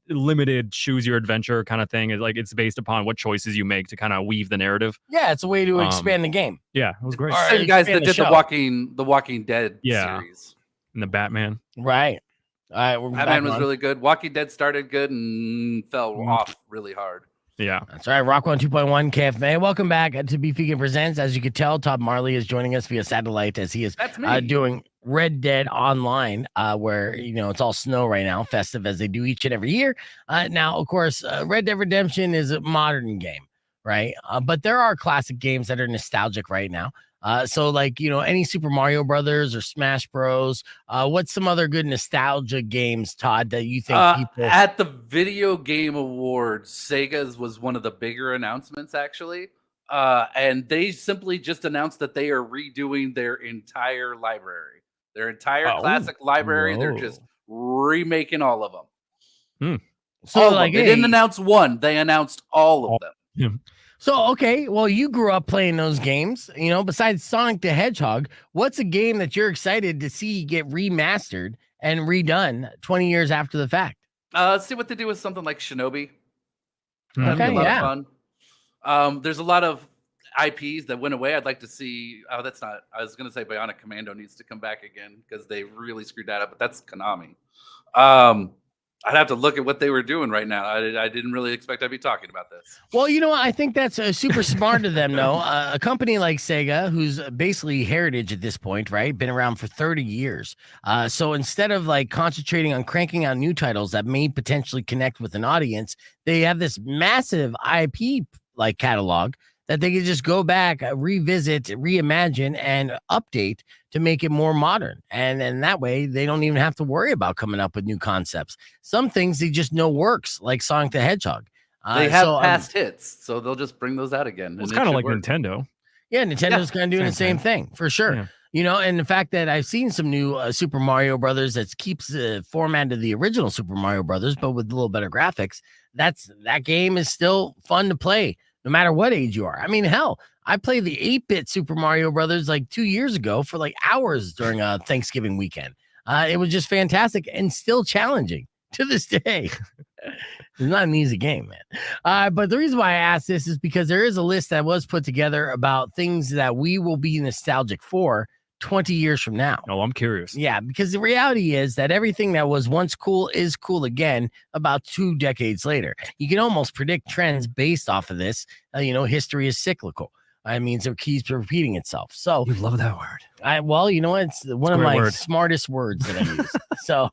limited choose your adventure kind of thing. It's based upon what choices you make to kind of weave the narrative. yeah, it's a way to expand the game. Yeah, it was great. All right. same guys expand that the did show. the Walking Dead Yeah. series. And the Batman. Right. All right, we're back Batman was on. really good. Walking Dead started good and fell off really hard. Yeah. That's right. Rock 102.1 KFMA. Welcome back to Be Vegan Presents. As you can tell, Todd Marley is joining us via satellite as he is That's me. doing Red Dead Online, where it's all snow right now, festive as they do each and every year. Now, of course, Red Dead Redemption is a modern game, right? But there are classic games that are nostalgic right now. So like, any Super Mario Brothers or Smash Bros. What's some other good nostalgia games, Todd, that you think people at the Video Game Awards, Sega's was one of the bigger announcements actually. And they simply just announced that they are redoing their entire library. Their entire classic library. They're just remaking all of them. So all like of them. They didn't announce one, they announced all of them. Yeah. So, okay, well, you grew up playing those games, besides Sonic the Hedgehog, what's a game that you're excited to see get remastered and redone 20 years after the fact? Let's see what they do with something like Shinobi. Okay, That'd be a lot yeah. of fun. There's a lot of IPs that went away. I'd like to see, I was going to say Bionic Commando needs to come back again because they really screwed that up, but that's Konami. I'd have to look at what they were doing right now. I didn't really expect I'd be talking about this. Well, I think that's super smart of them, though. A company like Sega, who's basically heritage at this point, right? Been around for 30 years. So instead of like concentrating on cranking out new titles that may potentially connect with an audience, they have this massive IP like catalog that they can just go back, revisit, reimagine, and update to make it more modern. And that way, they don't even have to worry about coming up with new concepts. Some things they just know works, like Sonic the Hedgehog. They have past hits, so they'll just bring those out again. It's kind of like Nintendo. Yeah, Nintendo's kind of doing the same thing, for sure. Yeah. And the fact that I've seen some new Super Mario Brothers that keeps the format of the original Super Mario Brothers, but with a little better graphics, that game is still fun to play, no matter what age you are. I mean, hell, I played the 8-bit Super Mario Brothers like 2 years ago for like hours during a Thanksgiving weekend. It was just fantastic and still challenging to this day. It's not an easy game, man. But the reason why I asked this is because there is a list that was put together about things that we will be nostalgic for 20 years from now. Oh, I'm curious. Yeah, because the reality is that everything that was once cool is cool again about 2 decades later. You can almost predict trends based off of this. History is cyclical. I mean, it keeps repeating itself. So You love that word. well, it's one of my word. smartest words that I use. So,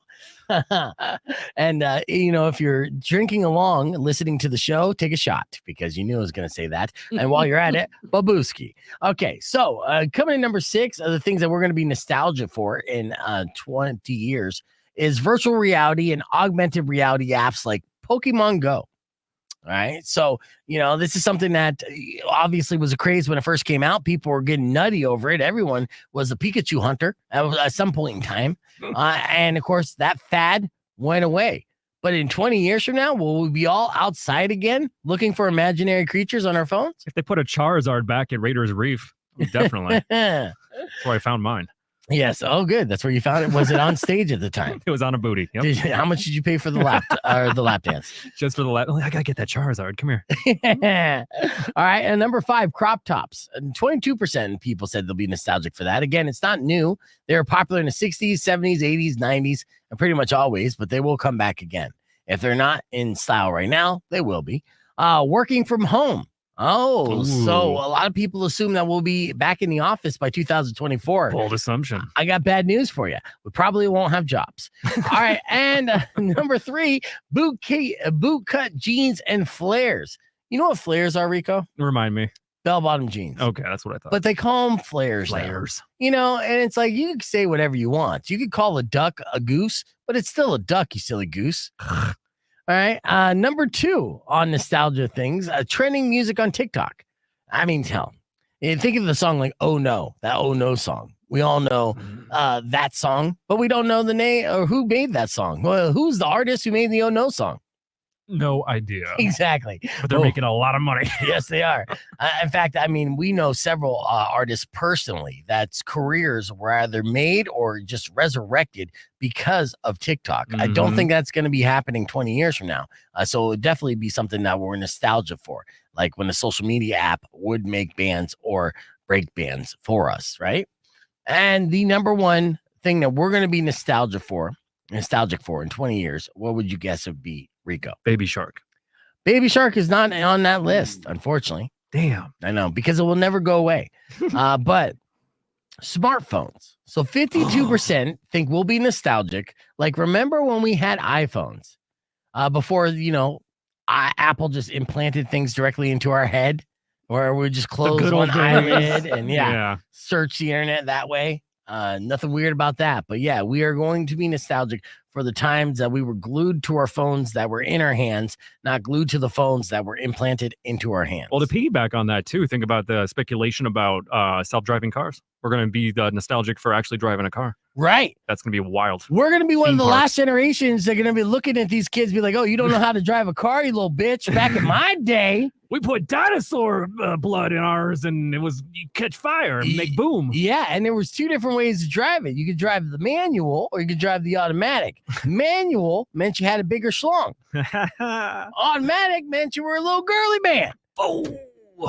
and if you're drinking along, listening to the show, take a shot because you knew I was going to say that. And while you're at it, babooski. Okay, so coming in number 6 of the things that we're going to be nostalgic for in 20 years is virtual reality and augmented reality apps like Pokemon Go. All right. So, this is something that obviously was a craze when it first came out. People were getting nutty over it. Everyone was a Pikachu hunter at some point in time. And of course, that fad went away. But in 20 years from now, will we be all outside again looking for imaginary creatures on our phones? If they put a Charizard back at Raiders Reef, definitely. That's where I found mine. Yes. Oh, good. That's where you found it. Was it on stage at the time? It was on a booty. Yep. How much did you pay for the lap dance? Just for the lap. I gotta get that Charizard. Come here. All right. And number 5, crop tops. 22% of people said they'll be nostalgic for that. Again, it's not new. They were popular in the 60s, 70s, 80s, 90s, and pretty much always, but they will come back again. If they're not in style right now, they will be. Working from home. Oh, so a lot of people assume that we'll be back in the office by 2024. Bold assumption. I got bad news for you. We probably won't have jobs. All right. And number 3, boot cut jeans and flares. You know what flares are, Rico? Remind me. Bell-bottom jeans. Okay, that's what I thought. But they call them flares. Flares. Now. And it's like you can say whatever you want. You could call a duck a goose, but it's still a duck, you silly goose. All right. Number 2 on nostalgia things, trending music on TikTok. I mean, hell, think of the song like "Oh No," that "Oh No" song. We all know that song, but we don't know the name or who made that song. Well, who's the artist who made the "Oh No" song? No idea. Exactly. But they're making a lot of money. Yes, they are. In fact, I mean, we know several artists personally that's careers were either made or just resurrected because of TikTok. I don't think that's going to be happening 20 years from now. So it would definitely be something that we're nostalgia for, like when a social media app would make bands or break bands for us, right? And the number 1 thing that we're going to be nostalgia for nostalgic for in 20 years, what would you guess it would be, Rico? Baby Shark. Baby Shark is not on that list, unfortunately. Damn. I know, because it will never go away. But smartphones. So 52% think we'll be nostalgic. Like, remember when we had iPhones before, Apple just implanted things directly into our head, where we just close one eyelid and search the internet that way. Nothing weird about that. But yeah, we are going to be nostalgic for the times that we were glued to our phones that were in our hands, not glued to the phones that were implanted into our hands. Well, to piggyback on that too, think about the speculation about self-driving cars. We're going to be nostalgic for actually driving a car. Right. That's going to be wild. We're going to be one of the last generations that are going to be looking at these kids be like, oh, you don't know how to drive a car, you little bitch. Back in my day, we put dinosaur blood in ours and it was you catch fire and make boom. Yeah, and there was 2 different ways to drive it. You could drive the manual or you could drive the automatic. Manual meant you had a bigger schlong. Automatic meant you were a little girly man. Oh.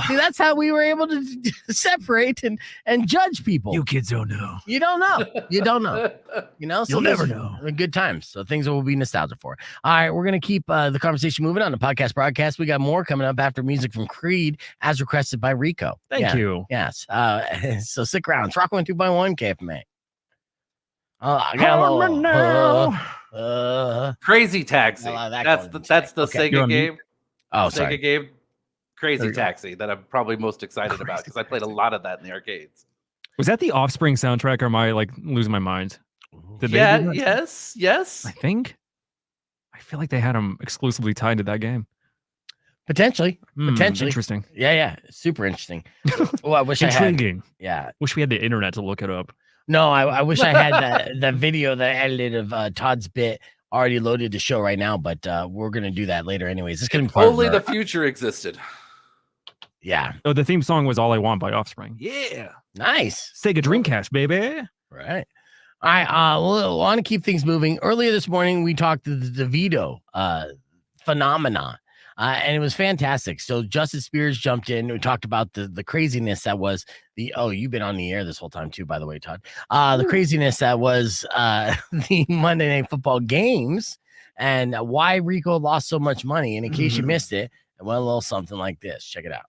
See, that's how we were able to separate and judge people. You kids don't know. You don't know. You don't know. So you'll never know. Good times. So things that will be nostalgic for. All right, we're going to keep the conversation moving on the podcast broadcast. We got more coming up after music from Creed, as requested by Rico. Thank you. Yes. So stick around. It's Rock 102.1 KFMA. I got a little Crazy Taxi. That's the Okay. Sega game. Oh, sorry. Sega game. Crazy Taxi that I'm probably most excited about because I played a lot of that in the arcades. Was that the Offspring soundtrack or am I like losing my mind? Did they do that? Yes. I think. I feel like they had them exclusively tied to that game. Potentially. Interesting. Yeah. Super interesting. Well, I wish Intriguing. I had. Yeah. Wish we had the internet to look it up. No, I wish I had that video that I edited of Todd's bit already loaded to show right now, but we're gonna do that later anyways. It's gonna be only the future existed. Yeah. Oh, the theme song was All I Want by Offspring. Yeah. Nice. Sega Dreamcast, baby. Right. All right. We'll want to keep things moving. Earlier this morning, we talked to the Devito phenomenon, and it was fantastic. So Justice Spears jumped in. We talked about the craziness that was you've been on the air this whole time too, by the way, Todd. The craziness that was the Monday Night Football games and why Rico lost so much money. And in case you missed it, it went a little something like this. Check it out.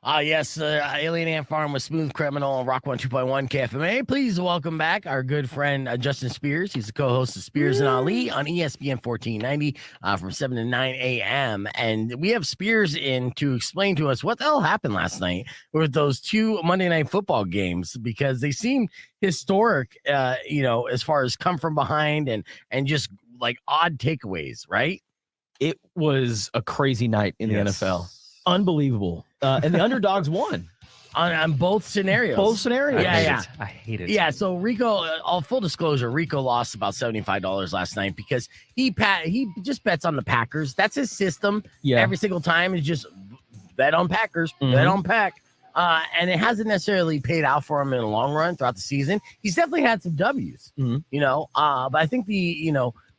Yes, Alien Ant Farm with Smooth Criminal, Rock 102.1 KFMA. Please welcome back our good friend Justin Spears. He's the co-host of Spears and Ali on ESPN 1490 from 7 to 9 a.m. And we have Spears in to explain to us what the hell happened last night with those 2 Monday Night Football games, because they seemed historic, as far as come from behind and just like odd takeaways, right? It was a crazy night in the NFL. Unbelievable. And the underdogs won on both scenarios. I hate it. Yeah. So Rico, full disclosure, Rico lost about $75 last night because he just bets on the Packers. That's his system. Yeah. Every single time is just bet on Packers, bet on Pack. And it hasn't necessarily paid out for him in the long run throughout the season. He's definitely had some W's, but I think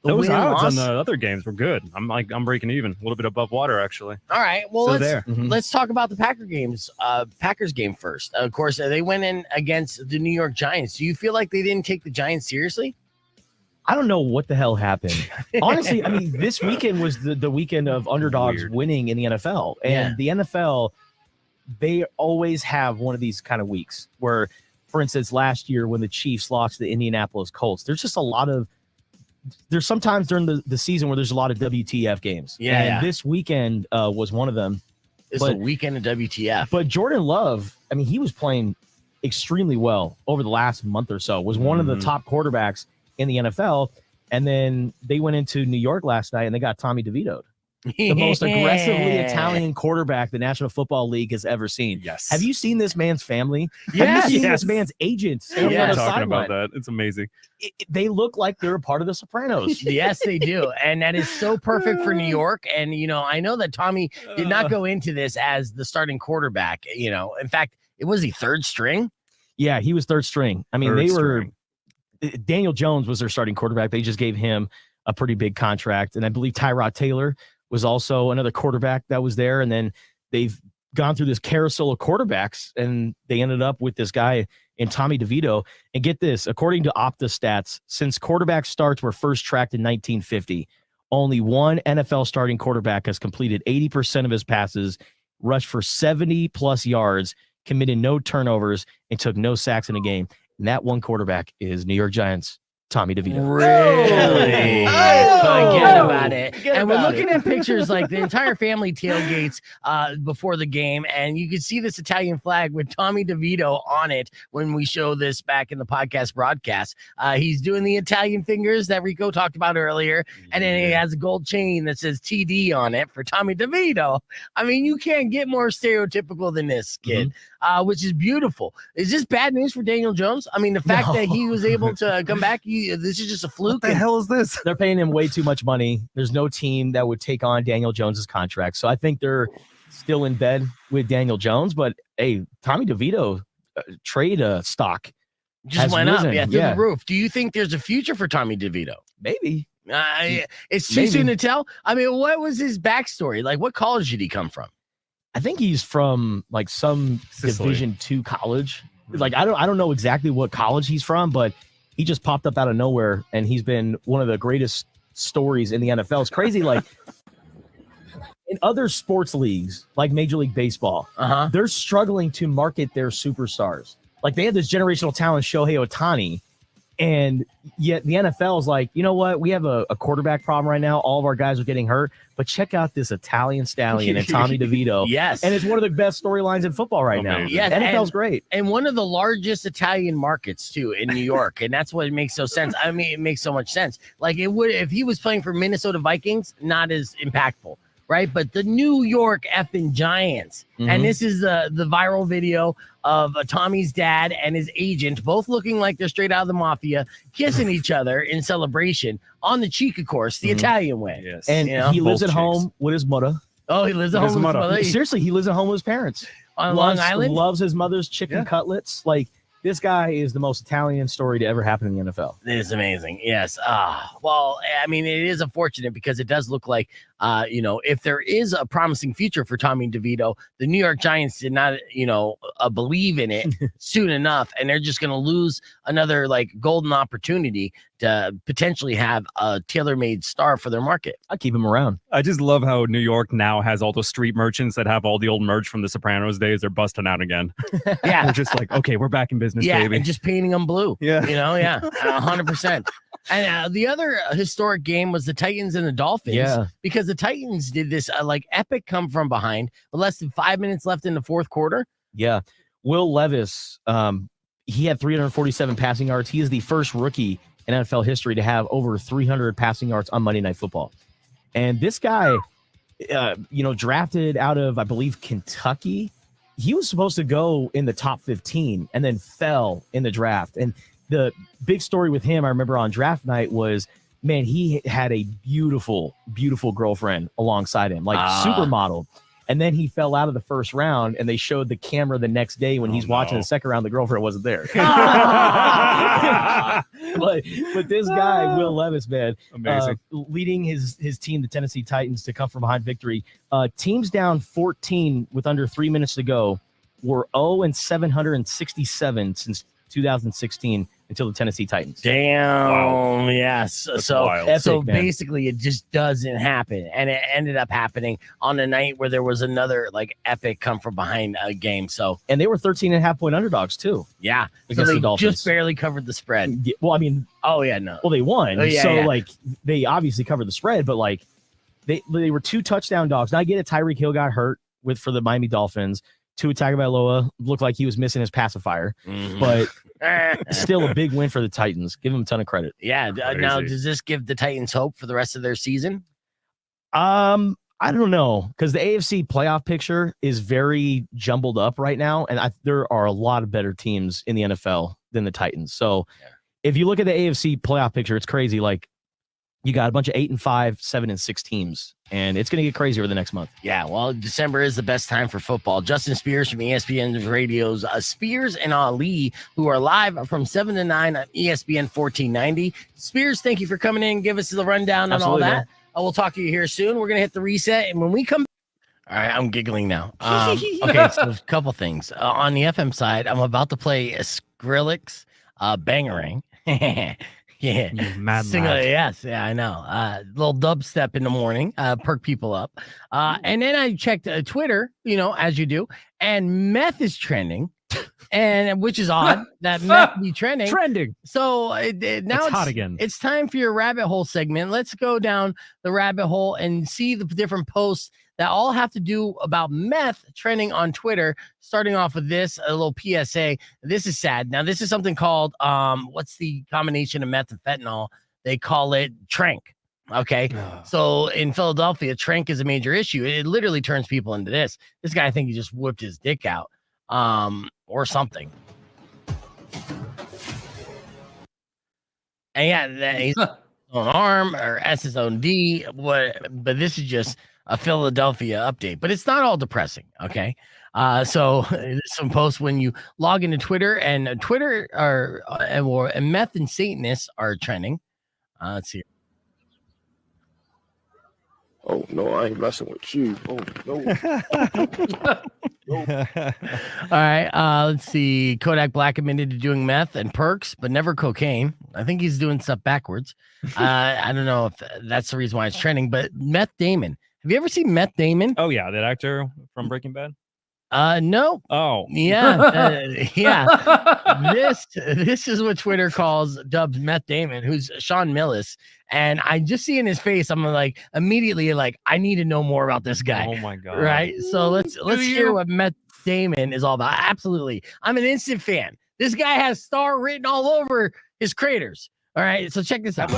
those odds on the other games were good. I'm breaking even, a little bit above water actually. All right, well So let's talk about the Packers game first. Of course, they went in against the New York Giants. Do you feel like they didn't take the Giants seriously? I don't know what the hell happened. Honestly, I mean, this weekend was the weekend of underdogs winning in the NFL. And the NFL, they always have one of these kind of weeks where, for instance, last year when the Chiefs lost to the Indianapolis Colts, there's just there's sometimes during the season where there's a lot of WTF games. And this weekend was one of them. It's the weekend of WTF. But Jordan Love, I mean, he was playing extremely well over the last month or so, was one of the top quarterbacks in the NFL. And then they went into New York last night and they got Tommy DeVito'd. The most aggressively Italian quarterback the National Football League has ever seen. Yes. Have you seen this man's family? Yes. Have you seen this man's agents? Yeah, talking about that. It's amazing. They look like they're a part of the Sopranos. Yes, they do. And that is so perfect for New York. And, I know that Tommy did not go into this as the starting quarterback. In fact, was he third string? Yeah, he was third string. I mean, Daniel Jones was their starting quarterback. They just gave him a pretty big contract. And I believe Tyrod Taylor was also another quarterback that was there. And then they've gone through this carousel of quarterbacks, and they ended up with this guy in Tommy DeVito. And get this, according to Opta stats, since quarterback starts were first tracked in 1950, only one NFL starting quarterback has completed 80% of his passes, rushed for 70-plus yards, committed no turnovers, and took no sacks in a game. And that one quarterback is New York Giants Tommy DeVito. Really? Forget about it. And we're looking at pictures like the entire family tailgates before the game, and you can see this Italian flag with Tommy DeVito on it when we show this back in the podcast broadcast. He's doing the Italian fingers that Rico talked about earlier, and then he has a gold chain that says TD on it for Tommy DeVito. I mean, you can't get more stereotypical than this kid, which is beautiful. Is this bad news for Daniel Jones? I mean, the fact that he was able to come back, this is just a fluke. What the hell is this? They're paying him way too much money. There's no team that would take on Daniel Jones's contract. So I think they're still in bed with Daniel Jones. But, hey, Tommy DeVito trade stock just went up through the roof. Do you think there's a future for Tommy DeVito? Maybe. It's too soon to tell. I mean, what was his backstory? Like, what college did he come from? I think he's from like some Division II college. Like, I don't know exactly what college he's from, but he just popped up out of nowhere, and he's been one of the greatest stories in the NFL. It's crazy. Like, in other sports leagues, like Major League Baseball, they're struggling to market their superstars. Like, they had this generational talent, Shohei Ohtani, and yet the NFL is like, you know what? We have a quarterback problem right now. All of our guys are getting hurt, but check out this Italian stallion and Tommy DeVito. Yes. And it's one of the best storylines in football right now. Yeah, NFL's great. And one of the largest Italian markets, too, in New York. And that's what makes so sense. I mean, it makes so much sense. Like, it would, if he was playing for Minnesota Vikings, not as impactful. Right, but the New York effing Giants, and this is the viral video of Tommy's dad and his agent, both looking like they're straight out of the mafia, kissing each other in celebration on the cheek, of course, the Italian way. Yes. And he lives at home with his mother. Oh, he lives at home with his mother. Seriously, he lives at home with his parents on Long Island. Loves his mother's chicken cutlets. Like, this guy is the most Italian story to ever happen in the NFL. It is amazing. Yes. Well, I mean, it is unfortunate because it does look like, if there is a promising future for Tommy DeVito, the New York Giants did not, believe in it soon enough. And they're just going to lose another like golden opportunity to potentially have a tailor-made star for their market. I'll keep him around. I just love how New York now has all those street merchants that have all the old merch from the Sopranos days. They're busting out again. Yeah. We're just like, okay, we're back in business, baby. And just painting them blue. Yeah. 100%. And the other historic game was the Titans and the Dolphins. Yeah. Because the Titans did this epic come from behind with less than 5 minutes left in the fourth quarter. Yeah. Will Levis, he had 347 passing yards. He is the first rookie in NFL history to have over 300 passing yards on Monday Night Football. And this guy, drafted out of, I believe, Kentucky, he was supposed to go in the top 15 and then fell in the draft. And the big story with him, I remember on draft night, was, man, he had a beautiful, beautiful girlfriend alongside him, like supermodel. And then he fell out of the first round, and they showed the camera the next day when he's watching the second round. The girlfriend wasn't there. but this guy, Will Levis, man, amazing, leading his team, the Tennessee Titans, to come from behind victory. Teams down 14 with under 3 minutes to go were 0-767 since 2016 until the Tennessee Titans. Damn. Wow. Yes. That's so wild. so Epic, man. basically it just doesn't happen. And it ended up happening on a night where there was another epic come from behind game. So, and they were 13.5 point underdogs too. Yeah. Against so they the Dolphins. just barely covered the spread. Yeah, well, I mean, they won. They obviously covered the spread, but they were 2 touchdown dogs. Now I get it. Tyreek Hill got hurt for the Miami Dolphins. Tua Tagovailoa looked like he was missing his pacifier, but still a big win for the Titans. Give him a ton of credit. Yeah. Now, does this give the Titans hope for the rest of their season? I don't know, because the AFC playoff picture is very jumbled up right now, and there are a lot of better teams in the NFL than the Titans. So if you look at the AFC playoff picture, it's crazy. Like, you got a bunch of 8-5, 7-6 teams, and it's going to get crazy over the next month. Yeah, well, December is the best time for football. Justin Spears from ESPN Radio's Spears and Ali, who are live from 7 to 9 on ESPN 1490. Spears, thank you for coming in and give us the rundown on all that. We'll talk to you here soon. We're going to hit the reset, and when we come All right, I'm giggling now. Okay, so a couple things. On the FM side, I'm about to play a Skrillex Bangarang. Yeah. You mad lad. Yes, yeah, I know. Little dubstep in the morning, perk people up. And then I checked Twitter, as you do, and meth is trending. And which is odd that meth be trending. So now it's hot again. It's time for your rabbit hole segment. Let's go down the rabbit hole and see the different posts that all have to do about meth trending on Twitter. Starting off with this, a little PSA. This is sad. Now, this is something called what's the combination of meth and fentanyl? They call it trank. Okay. So in Philadelphia, trank is a major issue. It literally turns people into this. This guy, I think he just whipped his dick out. Or something. And yeah, he's own arm or S his own D. But this is just a Philadelphia update. But it's not all depressing. Okay. So there's some posts when you log into Twitter, and Twitter and meth and Satanists are trending. Let's see. Oh no, I ain't messing with you. Oh no. All right. Let's see. Kodak Black admitted to doing meth and perks, but never cocaine. I think he's doing stuff backwards. I don't know if that's the reason why it's trending, but Meth Damon. Have you ever seen Meth Damon? Oh yeah, that actor from Breaking Bad. No. Oh yeah, yeah. This is what Twitter dubs Meth Damon, who's Sean Millis, and I just see in his face, I'm like immediately like, I need to know more about this guy. Oh my god! Right. So let's hear what Meth Damon is all about. Absolutely, I'm an instant fan. This guy has star written all over his craters. All right, so check this out.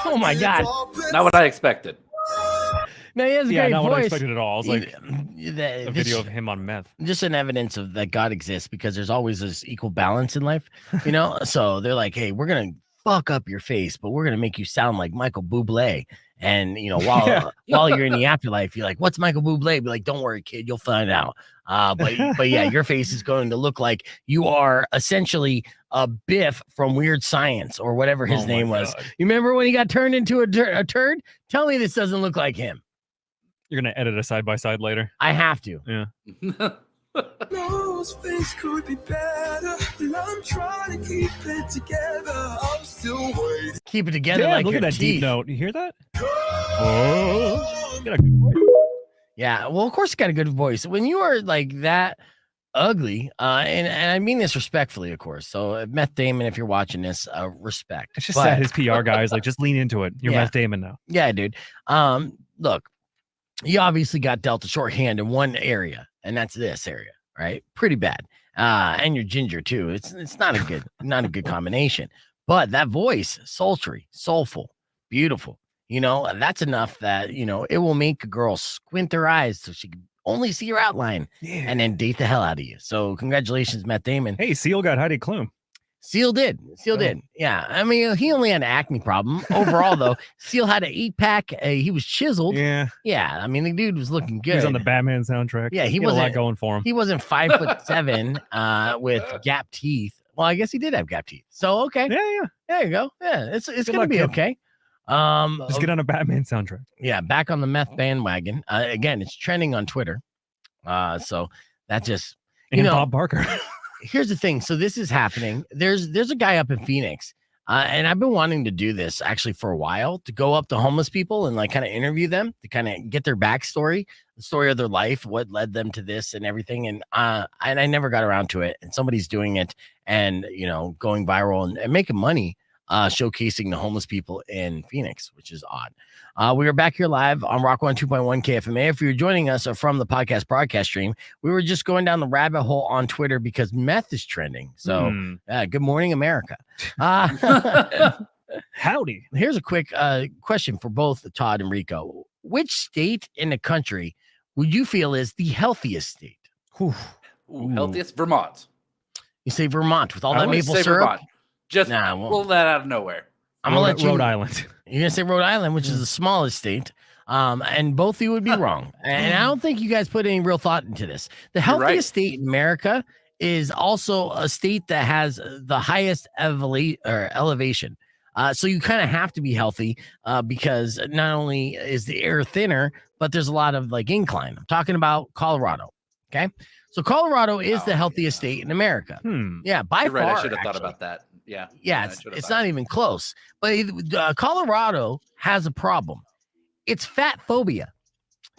Oh my god! Not what I expected. No, he has a great not voice. what I expected at all. It's like a video of him on meth. Just an evidence of that God exists, because there's always this equal balance in life, So they're like, hey, we're gonna fuck up your face, but we're gonna make you sound like Michael Bublé. And while you're in the afterlife, you're like, what's Michael Bublé? Be like, don't worry, kid, you'll find out. But yeah, your face is going to look like you are essentially a Biff from Weird Science or whatever his name was. You remember when he got turned into a turd? Tell me this doesn't look like him. You're gonna edit a side by side later. I have to. Yeah. Things could be better. I'm trying to keep it together. I'm still waiting. Keep it together. Yeah, like look at your that teeth. deep note. You hear that? Oh, got a good voice. Yeah, well, of course, you got a good voice. When you are like that ugly, and I mean this respectfully, of course. So, Meth Damon, if you're watching this, respect. It's just that his PR guys like just lean into it. You're Meth Damon now. Yeah, dude. Look, you obviously got dealt a short hand in one area, and that's this area, right? Pretty bad. And you're ginger too. It's not a good combination. But that voice, sultry, soulful, beautiful. That's enough that it will make a girl squint her eyes so she can only see your outline, and then date the hell out of you. So congratulations, Matt Damon. Hey, Seal got Heidi Klum. Seal did. Yeah. I mean, he only had an acne problem. Overall, though, Seal had an 8-pack. He was chiseled. Yeah. Yeah. I mean, the dude was looking good. He was on the Batman soundtrack. Yeah, he had wasn't a lot going for him. He wasn't 5'7" with gap teeth. Well, I guess he did have gap teeth. So okay. Yeah. There you go. Yeah, it's gonna be okay. Just get on a Batman soundtrack. Yeah, back on the meth bandwagon. Again, it's trending on Twitter. So that just Bob Barker. Here's the thing. So this is happening. There's a guy up in Phoenix, and I've been wanting to do this actually for a while, to go up to homeless people and like kind of interview them, to kind of get their backstory, the story of their life, what led them to this and everything. And I never got around to it. And somebody's doing it and going viral and making money, showcasing the homeless people in Phoenix, which is odd. We are back here live on Rock 102.1 KFMA. If you're joining us from the podcast broadcast stream, we were just going down the rabbit hole on Twitter because meth is trending. So good morning, America. Howdy. Here's a quick question for both Todd and Rico. Which state in the country would you feel is the healthiest state? Healthiest? Vermont. You say Vermont with all that maple syrup? Vermont. Just pull that out of nowhere. I'm gonna let you. Rhode Island. You're gonna say Rhode Island, which is the smallest state. And both of you would be wrong. And I don't think you guys put any real thought into this. The healthiest state in America is also a state that has the highest elevation. So you kind of have to be healthy because not only is the air thinner, but there's a lot of like incline. I'm talking about Colorado. Okay. So Colorado is the healthiest state in America. Yeah, by You're right. far. I should have thought actually. about that. Yeah. Yeah, it's not even close. But Colorado has a problem. It's fat phobia.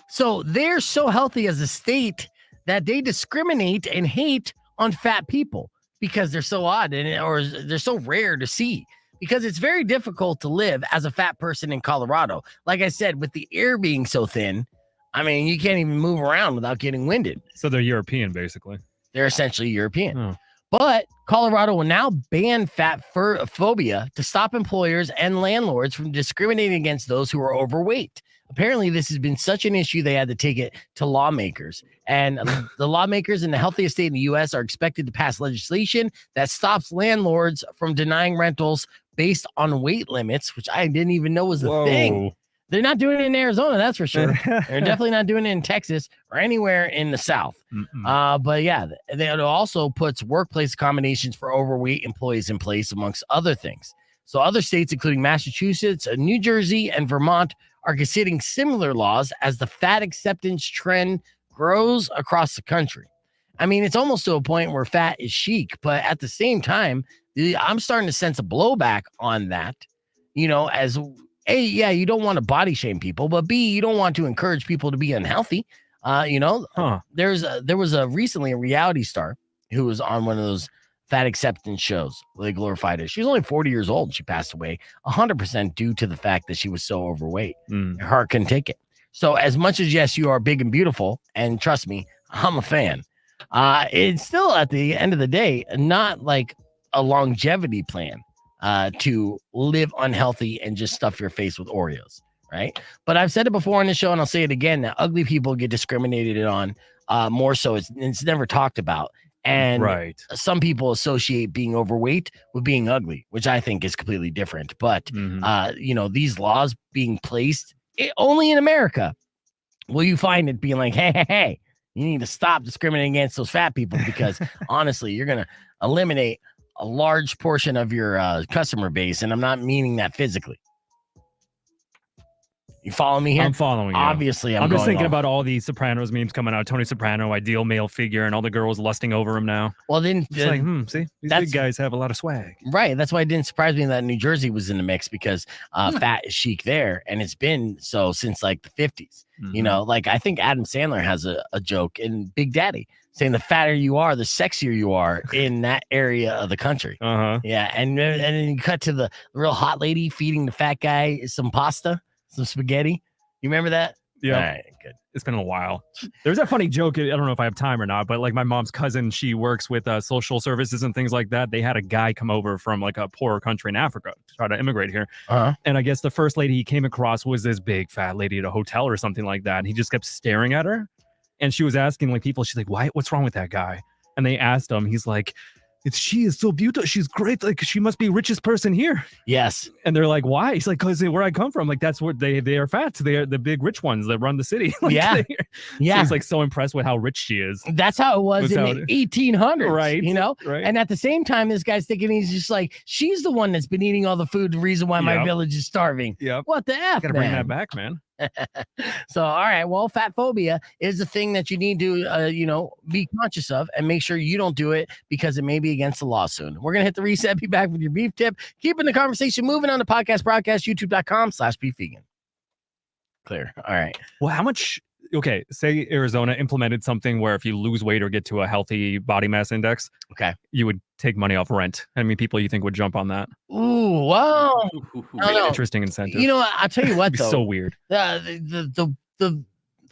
So they're so healthy as a state that they discriminate and hate on fat people because they're so odd or they're so rare to see. Because it's very difficult to live as a fat person in Colorado. Like I said, with the air being so thin, I mean, you can't even move around without getting winded. So they're European, basically. They're essentially European. Oh. But Colorado will now ban fat phobia to stop employers and landlords from discriminating against those who are overweight. Apparently, this has been such an issue, they had to take it to lawmakers. And the lawmakers in the healthiest state in the U.S. are expected to pass legislation that stops landlords from denying rentals based on weight limits, which I didn't even know was a thing. They're not doing it in Arizona, that's for sure. They're definitely not doing it in Texas or anywhere in the South. But yeah, it also puts workplace accommodations for overweight employees in place, amongst other things. So other states, including Massachusetts, New Jersey, and Vermont, are considering similar laws as the fat acceptance trend grows across the country. I mean, it's almost to a point where fat is chic, but at the same time, I'm starting to sense a blowback on that, as A, yeah, you don't want to body shame people, but B, you don't want to encourage people to be unhealthy. There was recently a reality star who was on one of those fat acceptance shows where they glorified it. She was only 40 years old. She passed away 100% due to the fact that she was so overweight. Her heart couldn't take it. So as much as, yes, you are big and beautiful, and trust me, I'm a fan. It's still at the end of the day, not like a longevity plan to live unhealthy and just stuff your face with Oreos, right? But I've said it before on the show, and I'll say it again, that ugly people get discriminated on more so. It's never talked about. And some people associate being overweight with being ugly, which I think is completely different. But, these laws being placed only in America, will you find it being like, hey, you need to stop discriminating against those fat people because honestly, you're going to eliminate a large portion of your customer base. And I'm not meaning that physically. You follow me here? I'm following you. Obviously, I'm just thinking about all these Sopranos memes coming out. Tony Soprano, ideal male figure, and all the girls lusting over him now. Well, then it's like, see, these big guys have a lot of swag. Right. That's why it didn't surprise me that New Jersey was in the mix because fat is chic there, and it's been so since like the 50s. Like I think Adam Sandler has a joke in Big Daddy saying the fatter you are, the sexier you are in that area of the country. Yeah, and then you cut to the real hot lady feeding the fat guy some pasta. Some spaghetti. You remember that? Yeah. All right, good. It's been a while. There's that funny joke. I don't know if I have time or not, but like my mom's cousin, she works with social services and things like that. They had a guy come over from like a poorer country in Africa to try to immigrate here. And I guess the first lady he came across was this big fat lady at a hotel or something like that. And he just kept staring at her. And she was asking like people, she's like, why? What's wrong with that guy? And they asked him, he's like, she is so beautiful. She's great. Like she must be richest person here. Yes. And they're like, why? He's like, because where I come from, like that's where they are fat. They are the big rich ones that run the city. Like, yeah. So he's like so impressed with how rich she is. That's how it was in the 1800s. Right. Right. And at the same time, this guy's thinking he's just like, she's the one that's been eating all the food. The reason why my village is starving. What the F? Gotta bring that back, man. So, all right. Well, fat phobia is the thing that you need to, be conscious of and make sure you don't do it because it may be against the law soon. We're going to hit the reset. Be back with your beef tip. Keeping the conversation moving on the podcast broadcast, youtube.com/beefvegan. Clear. All right. Well, how much? Okay. Say Arizona implemented something where if you lose weight or get to a healthy body mass index, you would take money off rent. How many people you think would jump on that? Ooh, wow. Interesting incentive. I'll tell you what, though. So weird. The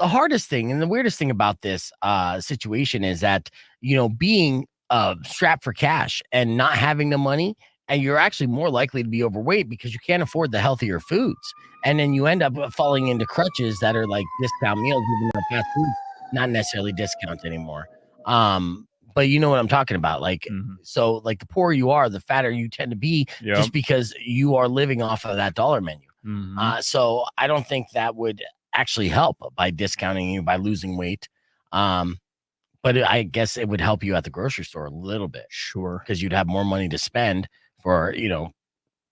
hardest thing and the weirdest thing about this situation is that, being strapped for cash and not having the money, and you're actually more likely to be overweight because you can't afford the healthier foods. And then you end up falling into crutches that are like discount meals, even though fast food not necessarily discount anymore. But you know what I'm talking about. Like, so like the poorer you are, the fatter you tend to be just because you are living off of that dollar menu. So I don't think that would actually help by discounting you by losing weight. But I guess it would help you at the grocery store a little bit. Sure. Because you'd have more money to spend for,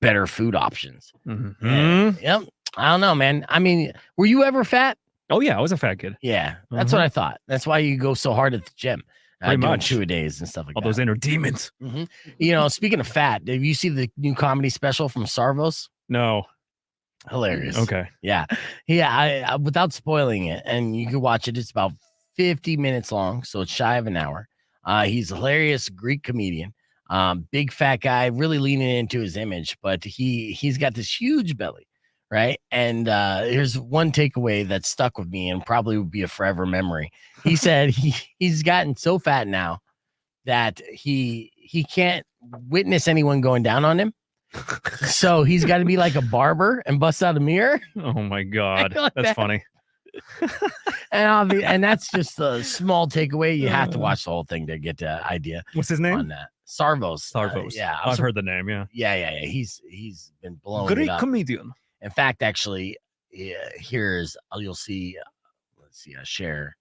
better food options. Mhm. Yep. I don't know, man. I mean, were you ever fat? Oh yeah, I was a fat kid. Yeah, that's what I thought. That's why you go so hard at the gym, Pretty doing much. 2-a-days and stuff like All that. those inner demons. You know, speaking of fat, did you see the new comedy special from Sarvos? No. Hilarious. Okay. Yeah. I without spoiling it, and you can watch it. It's about 50 minutes long, so it's shy of an hour. He's a hilarious Greek comedian. Big fat guy, really leaning into his image, but he's got this huge belly, right? And here's one takeaway that stuck with me and probably would be a forever memory. He said he's gotten so fat now that he can't witness anyone going down on him. So he's got to be like a barber and bust out a mirror. Oh my God. Like That's that. funny. And that's just a small takeaway. You have to watch the whole thing to get the idea What's his on name? that. Sarvos. Sarvos. Yeah. I've heard the name. Yeah. Yeah. He's been blowing it Great up. comedian. In fact, actually, here's you'll see. Let's see. I share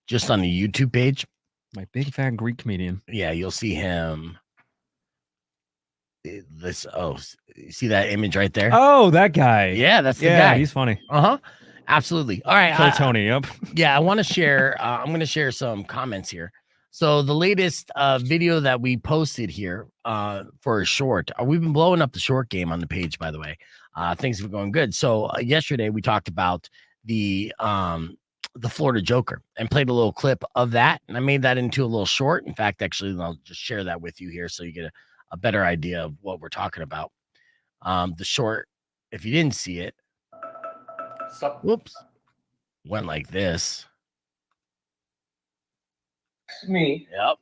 just on the YouTube page. My big fat Greek comedian. Yeah, you'll see him. See that image right there? Oh, that guy. Yeah, that's the Yeah, guy. he's funny. Absolutely. All right. Kill Tony. Yep. Yeah, I want to share. I'm going to share some comments here. So the latest video that we posted here for a short, we've been blowing up the short game on the page, by the way. Things have been going good. So yesterday we talked about the Florida Joker and played a little clip of that, and I made that into a little short. In fact, actually, I'll just share that with you here so you get a better idea of what we're talking about. The short, if you didn't see it, whoops, went like this. Me. Yep.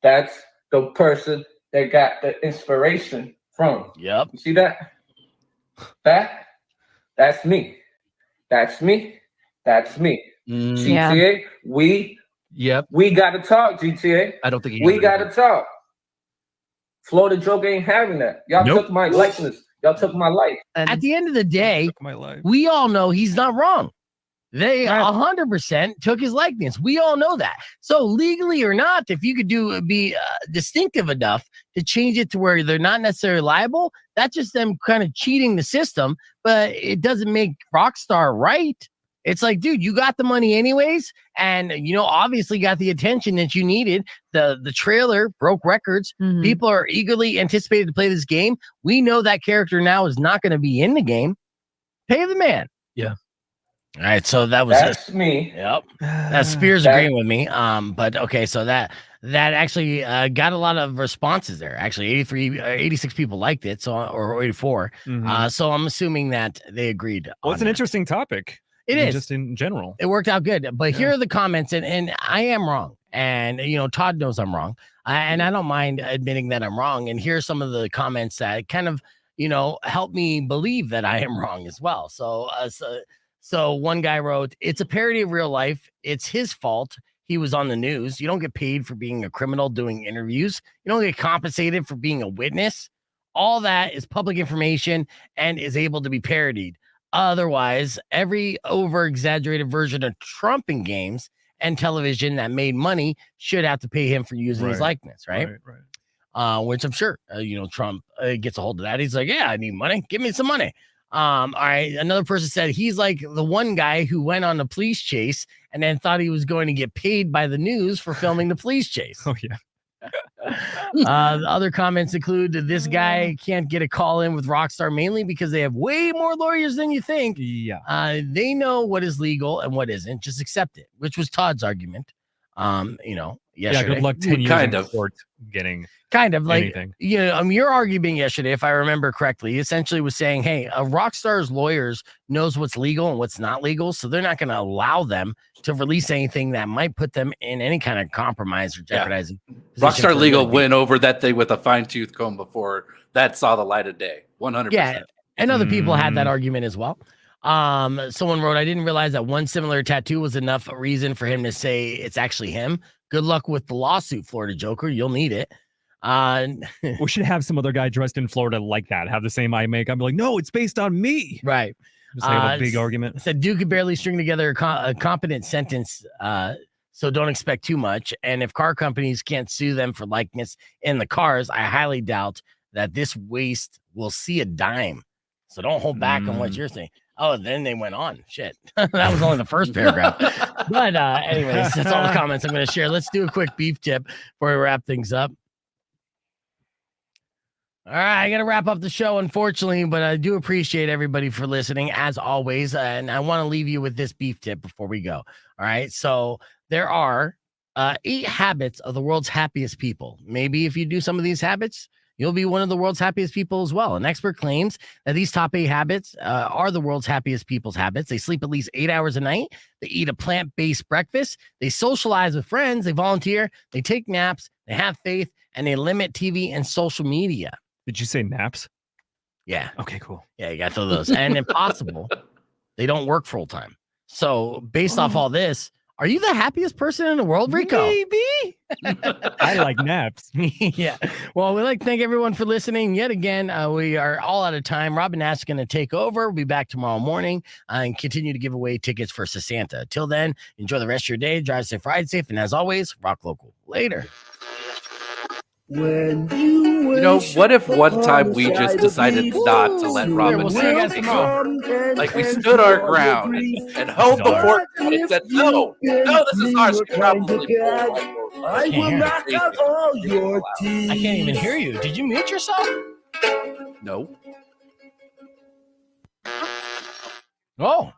That's the person that got the inspiration from. Yep. You see that? That's me. That's me. That's me. GTA, we gotta talk, GTA. I don't think we gotta talk. Florida Joker ain't having that. Y'all took my likeness. Y'all took my life. At the end of the day, my life. we all know he's not wrong. They 100% took his likeness. We all know that. So legally or not, if you could be distinctive enough to change it to where they're not necessarily liable, that's just them kind of cheating the system. But it doesn't make Rockstar right. It's like, dude, you got the money anyways, and obviously got the attention that you needed. The trailer broke records. People are eagerly anticipated to play this game. We know that character now is not going to be in the game. Pay the man. Yeah. All right, so that's me. Yep, that's Spears agreeing with me. But okay, so that actually got a lot of responses there. Actually, 86 people liked it, so or 84. So I'm assuming that they agreed. Well, it's an interesting topic. It is just in general. It worked out good, but here are the comments, and I am wrong, and Todd knows I'm wrong, and I don't mind admitting that I'm wrong. And here are some of the comments that kind of help me believe that I am wrong as well. So one guy wrote, "It's a parody of real life. It's his fault. He was on the news. You don't get paid for being a criminal doing interviews. You don't get compensated for being a witness. All that is public information and is able to be parodied. Otherwise, every over-exaggerated version of Trump in games and television that made money should have to pay him for using his likeness, right? Which I'm sure, Trump gets a hold of that. He's like, yeah, I need money. Give me some money. All right. Another person said he's like the one guy who went on the police chase and then thought he was going to get paid by the news for filming the police chase. Oh, yeah. The other comments include this guy can't get a call in with Rockstar mainly because they have way more lawyers than you think. Yeah. They know what is legal and what isn't. Just accept it, which was Todd's argument. Yesterday. Yeah, good luck 10 years in court getting like anything. Your argument yesterday, if I remember correctly, essentially was saying, hey, a Rockstar's lawyers knows what's legal and what's not legal, so they're not going to allow them to release anything that might put them in any kind of compromise or jeopardizing. Rockstar Legal went over that thing with a fine-tooth comb before that saw the light of day. 100%. Yeah, and other people had that argument as well. Someone wrote, I didn't realize that one similar tattoo was enough reason for him to say it's actually him. Good luck with the lawsuit, Florida Joker. You'll need it. We should have some other guy dressed in Florida like that, have the same eye makeup. I'm like, no, it's based on me. Right. Just have a big argument. Said Duke could barely string together a competent sentence, so don't expect too much. And if car companies can't sue them for likeness in the cars, I highly doubt that this waste will see a dime. So don't hold back on what you're saying. Oh, then they went on. Shit. That was only the first paragraph. But anyways, that's all the comments I'm going to share. Let's do a quick beef tip before we wrap things up. All right, I got to wrap up the show, unfortunately, but I do appreciate everybody for listening, as always. And I want to leave you with this beef tip before we go. All right, so there are 8 habits of the world's happiest people. Maybe if you do some of these habits, you'll be one of the world's happiest people as well. An expert claims that these top 8 habits are the world's happiest people's habits. They sleep at least 8 hours a night. They eat a plant-based breakfast. They socialize with friends. They volunteer. They take naps. They have faith. And they limit TV and social media. Did you say naps? Yeah. Okay, cool. Yeah, you got to throw those. And if possible, they don't work full time. So based off all this, are you the happiest person in the world, Rico? Maybe. I like naps. Yeah. Well, we'd like to thank everyone for listening yet again. We are all out of time. Robin Nash is going to take over. We'll be back tomorrow morning and continue to give away tickets for Santa. Till then, enjoy the rest of your day. Drive safe, ride safe. And as always, rock local. Later. When You know, what if one time we just decided not to let Robin We'll see you guys tomorrow. Like we stood our ground and held the fort and said, no, this is ours. Probably I will knock out all your teeth. I can't even hear you. Did you mute yourself? No. Oh.